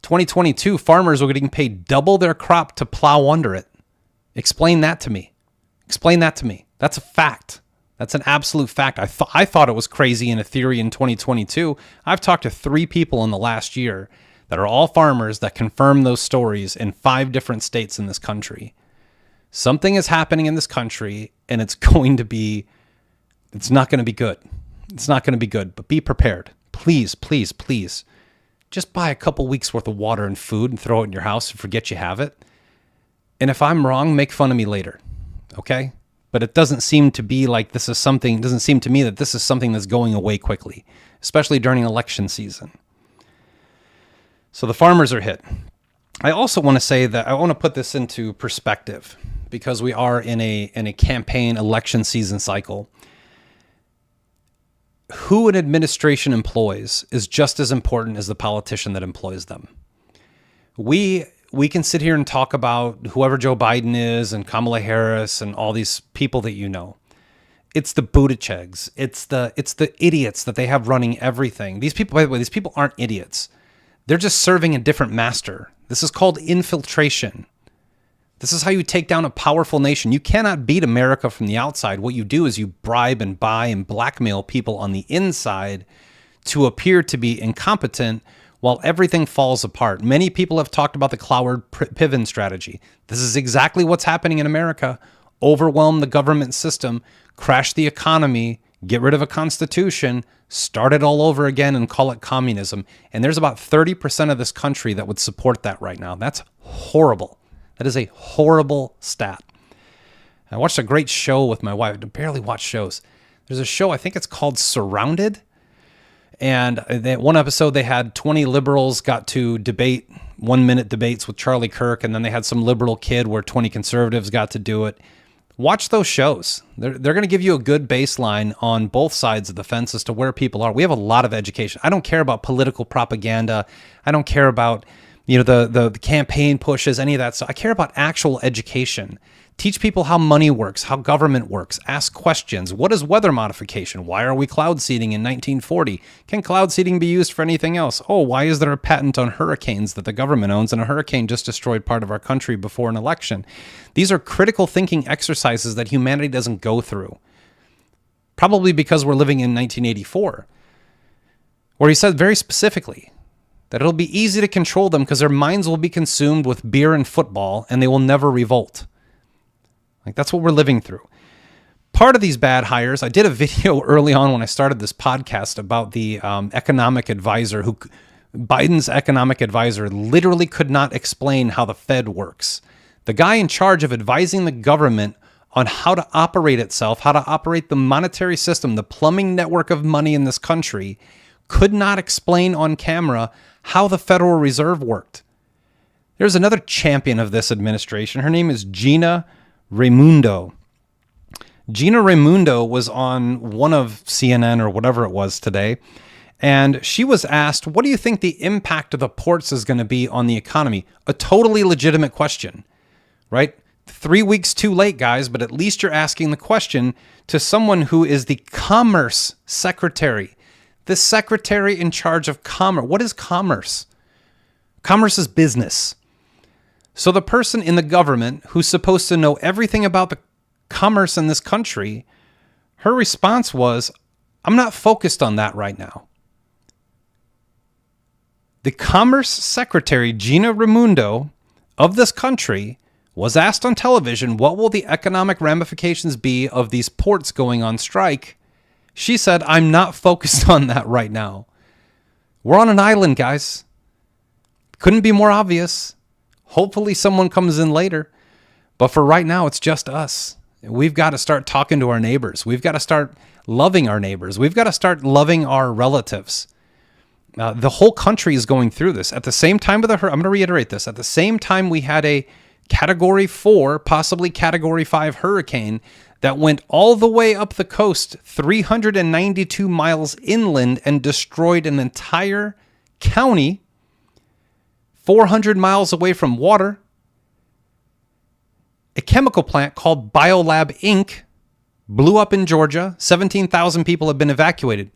[SPEAKER 1] 2022, farmers were getting paid double their crop to plow under it. Explain that to me. Explain that to me. That's a fact. That's an absolute fact. I thought it was crazy in a theory in 2022. I've talked to 3 people in the last year that are all farmers that confirm those stories in 5 different states in this country. Something is happening in this country, and it's not going to be good. It's not going to be good, but be prepared. Please, please, please. Just buy a couple weeks worth of water and food and throw it in your house and forget you have it. And if I'm wrong, make fun of me later. Okay? But it doesn't seem to be like this is something, it doesn't seem to me that this is something that's going away quickly, especially during election season. So the farmers are hit. I also want to say that I want to put this into perspective because we are in a campaign election season cycle. Who an administration employs is just as important as the politician that employs them. We can sit here and talk about whoever Joe Biden is and Kamala Harris and all these people that you know. It's the Buttigiegs. It's the idiots that they have running everything. These people, by the way, these people aren't idiots. They're just serving a different master. This is called infiltration. This is how you take down a powerful nation. You cannot beat America from the outside. What you do is you bribe and buy and blackmail people on the inside to appear to be incompetent while everything falls apart. Many people have talked about the Cloward-Piven strategy. This is exactly what's happening in America. Overwhelm the government system, crash the economy, get rid of a constitution, start it all over again and call it communism. And there's about 30% of this country that would support that right now. That's horrible. That is a horrible stat. I watched a great show with my wife. I barely watch shows. There's a show, I think it's called Surrounded. And one episode, they had 20 liberals got to debate 1-minute debates with Charlie Kirk. And then they had some liberal kid where 20 conservatives got to do it. Watch those shows. They're going to give you a good baseline on both sides of the fence as to where people are. We have a lot of education. I don't care about political propaganda. I don't care about the campaign pushes, any of that stuff. I care about actual education. Teach people how money works, how government works. Ask questions. What is weather modification? Why are we cloud seeding in 1940? Can cloud seeding be used for anything else? Oh, why is there a patent on hurricanes that the government owns and a hurricane just destroyed part of our country before an election? These are critical thinking exercises that humanity doesn't go through. Probably because we're living in 1984, where he said very specifically that it'll be easy to control them because their minds will be consumed with beer and football and they will never revolt. Like, that's what we're living through. Part of these bad hires, I did a video early on when I started this podcast about the economic advisor Biden's economic advisor literally could not explain how the Fed works. The guy in charge of advising the government on how to operate itself, how to operate the monetary system, the plumbing network of money in this country, could not explain on camera how the Federal Reserve worked. There's another champion of this administration. Her name is Gina Raimondo. Gina Raimondo was on one of CNN or whatever it was today, and she was asked, what do you think the impact of the ports is going to be on the economy? A totally legitimate question, right? 3 weeks too late, guys, but at least you're asking the question to someone who is the Commerce Secretary. The secretary in charge of commerce. What is commerce? Commerce is business. So the person in the government who's supposed to know everything about the commerce in this country, her response was, I'm not focused on that right now. The Commerce Secretary, Gina Raimondo, of this country, was asked on television, what will the economic ramifications be of these ports going on strike? She said, I'm not focused on that right now. We're on an island, guys. Couldn't be more obvious. Hopefully someone comes in later. But for right now, it's just us. We've got to start talking to our neighbors. We've got to start loving our neighbors. We've got to start loving our relatives. The whole country is going through this. At the same time, I'm going to reiterate this. At the same time, we had a Category 4, possibly Category 5 hurricane that went all the way up the coast, 392 miles inland, and destroyed an entire county 400 miles away from water. A chemical plant called Biolab Inc. blew up in Georgia. 17,000 people have been evacuated.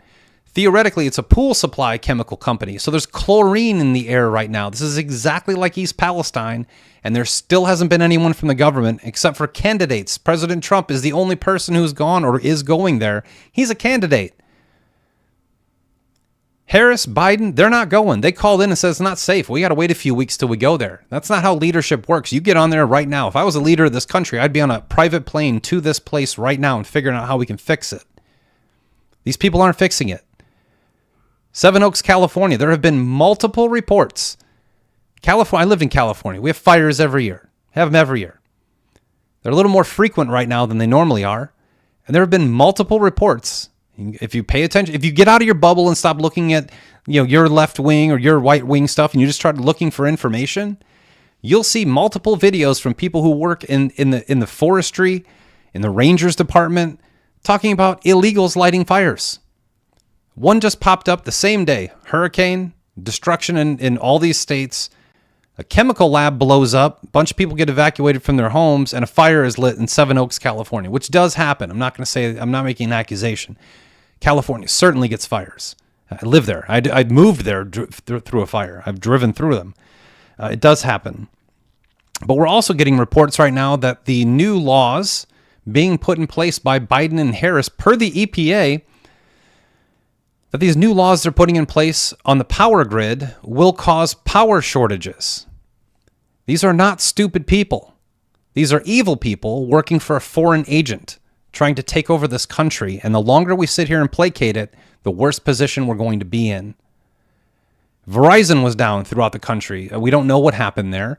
[SPEAKER 1] Theoretically, it's a pool supply chemical company. So there's chlorine in the air right now. This is exactly like East Palestine, and there still hasn't been anyone from the government except for candidates. President Trump is the only person who's gone or is going there. He's a candidate. Harris, Biden, they're not going. They called in and said it's not safe. We got to wait a few weeks till we go there. That's not how leadership works. You get on there right now. If I was a leader of this country, I'd be on a private plane to this place right now and figuring out how we can fix it. These people aren't fixing it. Seven Oaks, California. There have been multiple reports. California. I lived in California. We have fires every year. Have them every year. They're a little more frequent right now than they normally are. And there have been multiple reports. If you pay attention, if you get out of your bubble and stop looking at, your left wing or your right wing stuff, and you just start looking for information, you'll see multiple videos from people who work in the forestry, in the Rangers department, talking about illegals lighting fires. One just popped up the same day. Hurricane, destruction in all these states. A chemical lab blows up. A bunch of people get evacuated from their homes, and a fire is lit in Seven Oaks, California, which does happen. I'm not making an accusation. California certainly gets fires. I live there. I moved there through a fire. I've driven through them. It does happen. But we're also getting reports right now that the new laws being put in place by Biden and Harris per the EPA, that these new laws they're putting in place on the power grid will cause power shortages. These are not stupid people. These are evil people working for a foreign agent trying to take over this country. And the longer we sit here and placate it, the worse position we're going to be in. Verizon was down throughout the country. We don't know what happened there.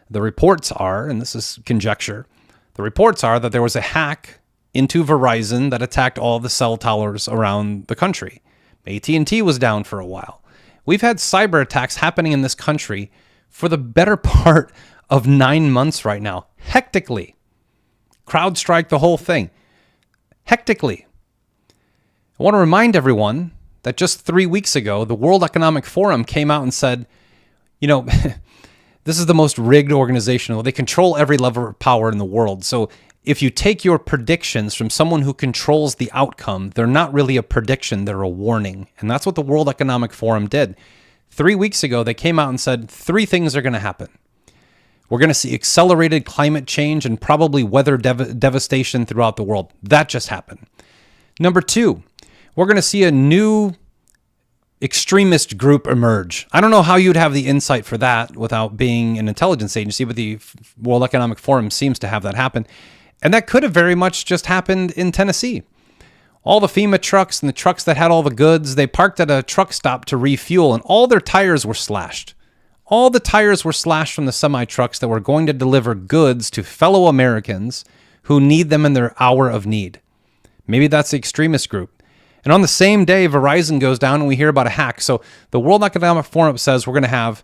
[SPEAKER 1] The reports are, and this is conjecture, the reports are that there was a hack into Verizon that attacked all the cell towers around the country. AT&T was down for a while. We've had cyber attacks happening in this country for the better part of 9 months right now. Hectically. CrowdStrike, the whole thing. Hectically. I want to remind everyone that just 3 weeks ago, the World Economic Forum came out and said, this is the most rigged organization. They control every level of power in the world. So if you take your predictions from someone who controls the outcome, they're not really a prediction, they're a warning. And that's what the World Economic Forum did. 3 weeks ago, they came out and said 3 things are going to happen. We're going to see accelerated climate change and probably weather devastation throughout the world. That just happened. Number 2, we're going to see a new extremist group emerge. I don't know how you'd have the insight for that without being an intelligence agency, but the World Economic Forum seems to have that happen. And that could have very much just happened in Tennessee. All the FEMA trucks and the trucks that had all the goods, they parked at a truck stop to refuel, and all their tires were slashed. All the tires were slashed from the semi-trucks that were going to deliver goods to fellow Americans who need them in their hour of need. Maybe that's the extremist group. And on the same day, Verizon goes down and we hear about a hack. So the World Economic Forum says we're going to have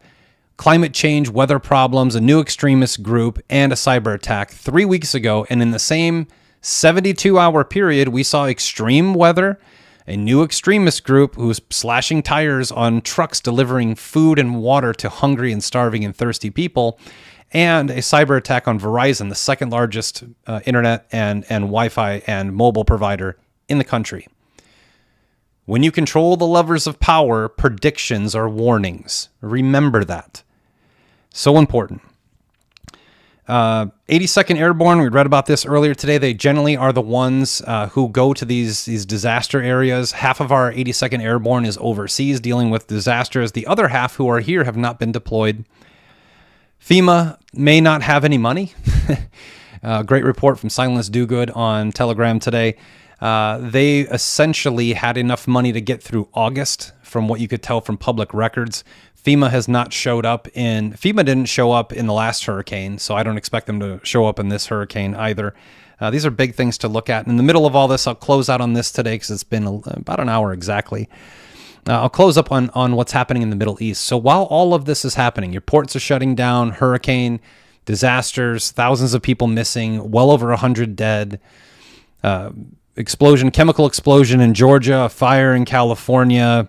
[SPEAKER 1] climate change, weather problems, a new extremist group, and a cyber attack 3 weeks ago. And in the same 72-hour period, we saw extreme weather, a new extremist group who's slashing tires on trucks delivering food and water to hungry and starving and thirsty people, and a cyber attack on Verizon, the second largest internet and Wi-Fi and mobile provider in the country. When you control the levers of power, predictions are warnings. Remember that. So important. 82nd Airborne, we read about this earlier today. They generally are the ones who go to these disaster areas. Half of our 82nd Airborne is overseas dealing with disasters. The other half who are here have not been deployed. FEMA may not have any money. Great report from Silence Dogood on Telegram today. They essentially had enough money to get through August, from what you could tell from public records. FEMA didn't show up in the last hurricane, so I don't expect them to show up in this hurricane either. These are big things to look at. In the middle of all this, I'll close out on this today because it's been about an hour exactly. I'll close up on what's happening in the Middle East. So while all of this is happening, your ports are shutting down, hurricane, disasters, thousands of people missing, well over 100 dead, chemical explosion in Georgia, a fire in California,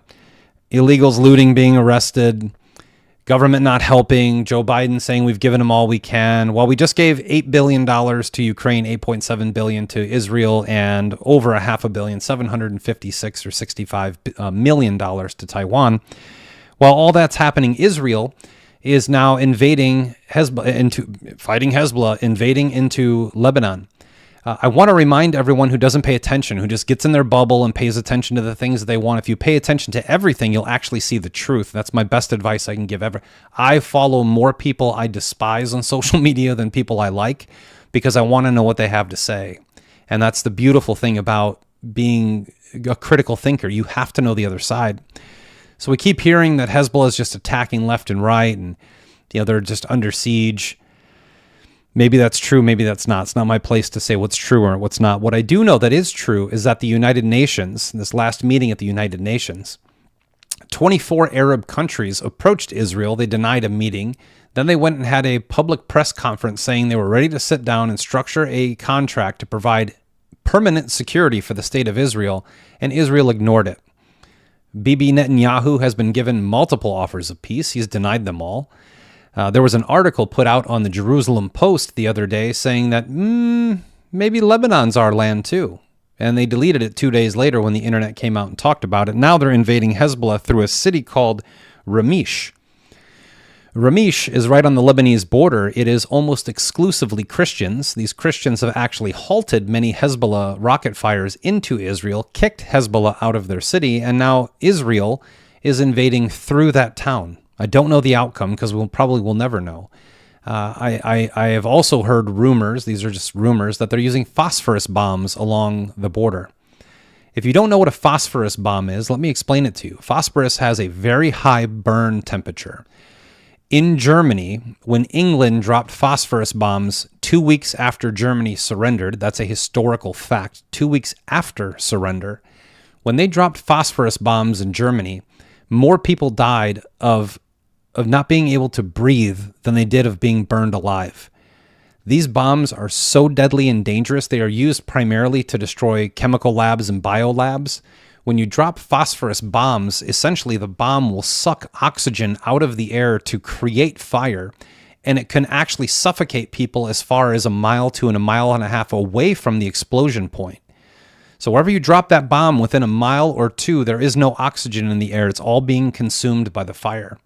[SPEAKER 1] illegals looting, being arrested, Government not helping. Joe Biden saying we've given them all we can. Well, we just gave $8 billion to Ukraine, $8.7 billion to Israel, and over a half a billion, $756 or $65 million to Taiwan. While all that's happening, Israel is now invading fighting Hezbollah, invading into Lebanon. I want to remind everyone who doesn't pay attention, who just gets in their bubble and pays attention to the things that they want. If you pay attention to everything, you'll actually see the truth. That's my best advice I can give ever. I follow more people I despise on social media than people I like because I want to know what they have to say. And that's the beautiful thing about being a critical thinker. You have to know the other side. So we keep hearing that Hezbollah is just attacking left and right and they're just under siege. Maybe that's true, maybe that's not. It's not my place to say what's true or what's not. What I do know that is true is that the United Nations, this last meeting at the United Nations, 24 Arab countries approached Israel. They denied a meeting. Then they went and had a public press conference saying they were ready to sit down and structure a contract to provide permanent security for the state of Israel, and Israel ignored it. Bibi Netanyahu has been given multiple offers of peace. He's denied them all. There was an article put out on the Jerusalem Post the other day saying that maybe Lebanon's our land too. And they deleted it 2 days later when the internet came out and talked about it. Now they're invading Hezbollah through a city called Ramesh. Ramesh is right on the Lebanese border. It is almost exclusively Christians. These Christians have actually halted many Hezbollah rocket fires into Israel, kicked Hezbollah out of their city, and now Israel is invading through that town. I don't know the outcome because we'll never know. I have also heard rumors, these are just rumors, that they're using phosphorus bombs along the border. If you don't know what a phosphorus bomb is, let me explain it to you. Phosphorus has a very high burn temperature. In Germany, when England dropped phosphorus bombs 2 weeks after Germany surrendered, that's a historical fact, 2 weeks after surrender, when they dropped phosphorus bombs in Germany, more people died of not being able to breathe than they did of being burned alive. These bombs are so deadly and dangerous. They are used primarily to destroy chemical labs and biolabs. When you drop phosphorus bombs, essentially the bomb will suck oxygen out of the air to create fire, and it can actually suffocate people as far as a mile to a mile and a half away from the explosion point. So wherever you drop that bomb within a mile or two, there is no oxygen in the air. It's all being consumed by the fire.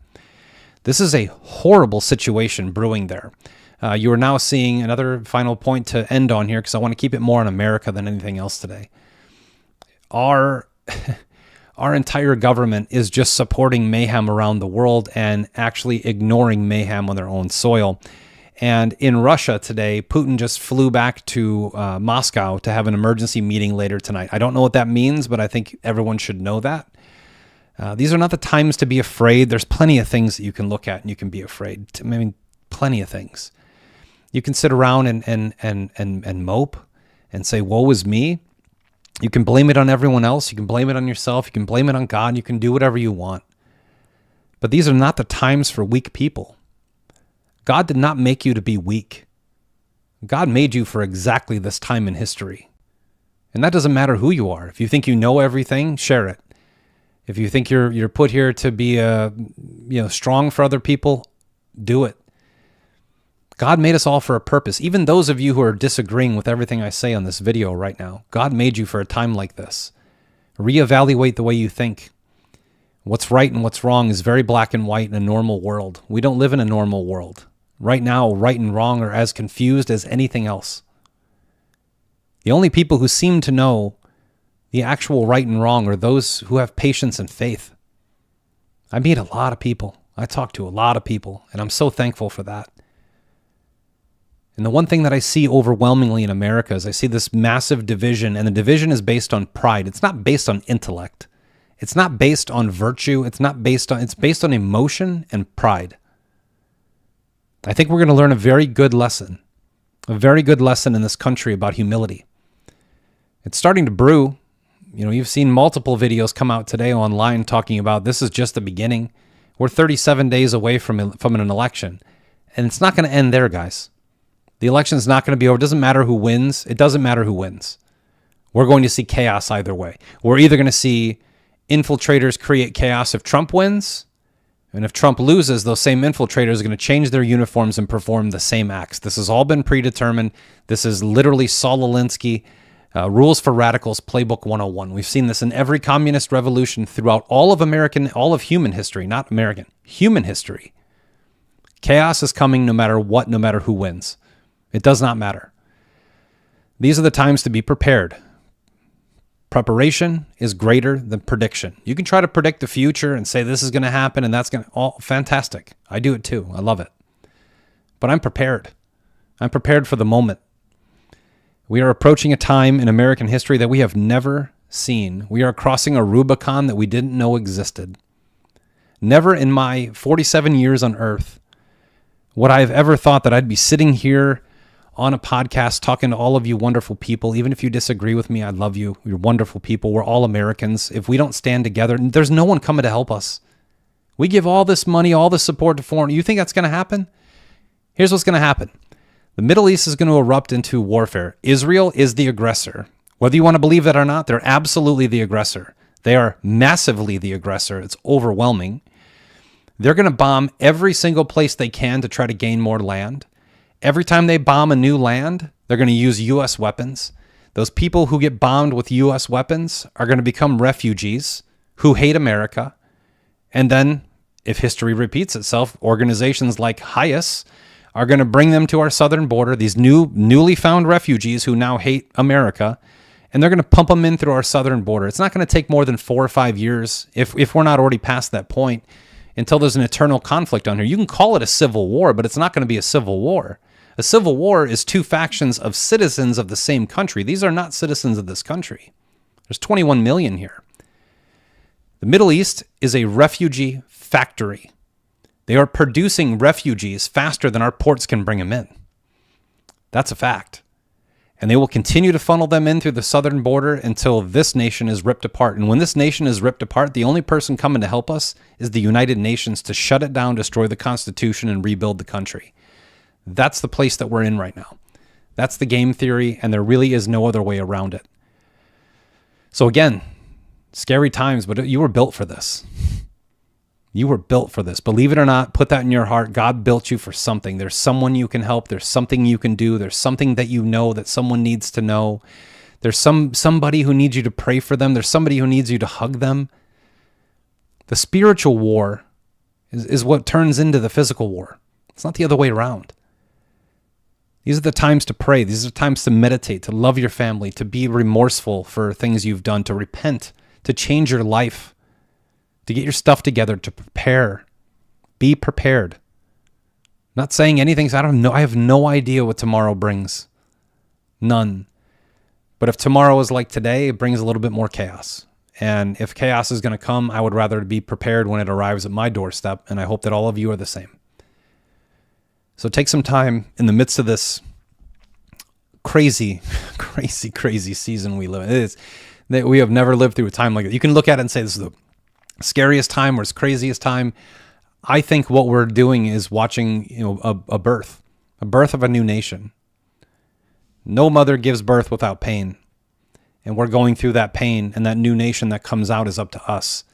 [SPEAKER 1] This is a horrible situation brewing there. You are now seeing another final point to end on here because I want to keep it more on America than anything else today. Our entire government is just supporting mayhem around the world and actually ignoring mayhem on their own soil. And in Russia today, Putin just flew back to Moscow to have an emergency meeting later tonight. I don't know what that means, but I think everyone should know that. These are not the times to be afraid. There's plenty of things that you can look at and you can be afraid. I mean, plenty of things. You can sit around and mope and say, woe is me. You can blame it on everyone else. You can blame it on yourself. You can blame it on God. You can do whatever you want. But these are not the times for weak people. God did not make you to be weak. God made you for exactly this time in history. And that doesn't matter who you are. If you think you know everything, share it. If you think you're put here to be strong for other people, do it. God made us all for a purpose. Even those of you who are disagreeing with everything I say on this video right now, God made you for a time like this. Reevaluate the way you think. What's right and what's wrong is very black and white in a normal world. We don't live in a normal world. Right now, right and wrong are as confused as anything else. The only people who seem to know the actual right and wrong are those who have patience and faith. I meet a lot of people. I talk to a lot of people, and I'm so thankful for that. And the one thing that I see overwhelmingly in America is I see this massive division, and the division is based on pride. It's not based on intellect. It's not based on virtue. It's based on emotion and pride. I think we're going to learn a very good lesson in this country about humility. It's starting to brew. You've seen multiple videos come out today online talking about this is just the beginning. We're 37 days away from an election, and it's not going to end there, guys. The election's not going to be over. It doesn't matter who wins. It doesn't matter who wins. We're going to see chaos either way. We're either going to see infiltrators create chaos if Trump wins, And if Trump loses, those same infiltrators are going to change their uniforms and perform the same acts. This has all been predetermined. This is literally Saul Alinsky, Rules for Radicals, Playbook 101. We've seen this in every communist revolution throughout all of human history, not American, human history. Chaos is coming no matter what, no matter who wins. It does not matter. These are the times to be prepared. Preparation is greater than prediction. You can try to predict the future and say this is going to happen and that's going to, all fantastic. I do it too. I love it. But I'm prepared. I'm prepared for the moment. We are approaching a time in American history that we have never seen. We are crossing a Rubicon that we didn't know existed. Never in my 47 years on Earth would I have ever thought that I'd be sitting here on a podcast talking to all of you wonderful people. Even if you disagree with me, I love you. You're wonderful people. We're all Americans. If we don't stand together, there's no one coming to help us. We give all this money, all this support to foreign. You think that's going to happen? Here's what's going to happen. The Middle East is going to erupt into warfare. Israel is the aggressor. Whether you want to believe that or not, they're absolutely the aggressor. They are massively the aggressor. It's overwhelming. They're going to bomb every single place they can to try to gain more land. Every time they bomb a new land, they're going to use U.S. weapons. Those people who get bombed with U.S. weapons are going to become refugees who hate America. And then, if history repeats itself, organizations like HIAS are going to bring them to our southern border, these newly found refugees who now hate America, and they're going to pump them in through our southern border. It's not going to take more than 4 or 5 years, if we're not already past that point, until there's an eternal conflict on here. You can call it a civil war, but it's not going to be a civil war. A civil war is two factions of citizens of the same country. These are not citizens of this country. There's 21 million here. The Middle East is a refugee factory. They are producing refugees faster than our ports can bring them in. That's a fact. And they will continue to funnel them in through the southern border until this nation is ripped apart. And when this nation is ripped apart, the only person coming to help us is the United Nations to shut it down, destroy the Constitution, and rebuild the country. That's the place that we're in right now. That's the game theory, and there really is no other way around it. So again, scary times, but you were built for this. You were built for this. Believe it or not, put that in your heart. God built you for something. There's someone you can help. There's something you can do. There's something that you know that someone needs to know. There's somebody who needs you to pray for them. There's somebody who needs you to hug them. The spiritual war is what turns into the physical war. It's not the other way around. These are the times to pray. These are the times to meditate, to love your family, to be remorseful for things you've done, to repent, to change your life, to get your stuff together, to prepare. Be prepared. I'm not saying anything. I have no idea what tomorrow brings. None. But if tomorrow is like today, it brings a little bit more chaos. And if chaos is going to come, I would rather be prepared when it arrives at my doorstep. And I hope that all of you are the same. So take some time in the midst of this crazy, crazy season we live in. It is that we have never lived through a time like that. You can look at it and say this is the scariest time or it's craziest time. I think what we're doing is watching, a birth of a new nation. No mother gives birth without pain. And we're going through that pain, and that new nation that comes out is up to us.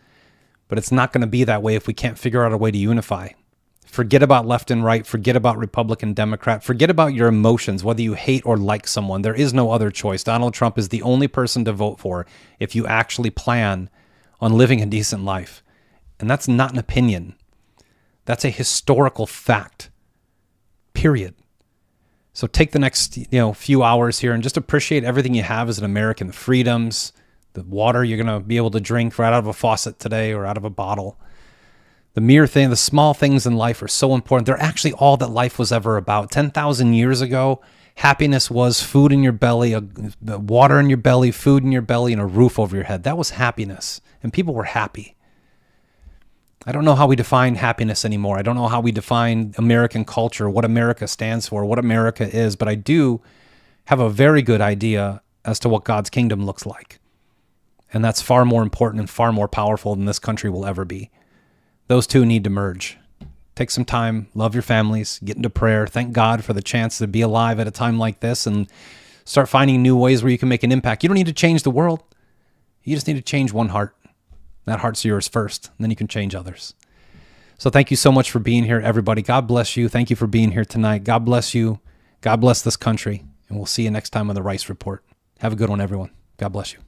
[SPEAKER 1] But it's not going to be that way if we can't figure out a way to unify. Forget about left and right. Forget about Republican, Democrat. Forget about your emotions, whether you hate or like someone. There is no other choice. Donald Trump is the only person to vote for if you actually plan on living a decent life. And that's not an opinion. That's a historical fact. Period. So take the next, few hours here and just appreciate everything you have as an American. The freedoms, the water you're going to be able to drink right out of a faucet today or out of a bottle. The mere thing, the small things in life are so important. They're actually all that life was ever about. 10,000 years ago, happiness was food in your belly, water in your belly, food in your belly, and a roof over your head. That was happiness. And people were happy. I don't know how we define happiness anymore. I don't know how we define American culture, what America stands for, what America is, but I do have a very good idea as to what God's kingdom looks like. And that's far more important and far more powerful than this country will ever be. Those two need to merge. Take some time, love your families, get into prayer, thank God for the chance to be alive at a time like this, and start finding new ways where you can make an impact. You don't need to change the world. You just need to change one heart. That heart's yours first, and then you can change others. So thank you so much for being here, everybody. God bless you. Thank you for being here tonight. God bless you. God bless this country. And we'll see you next time on the Rice Report. Have a good one, everyone. God bless you.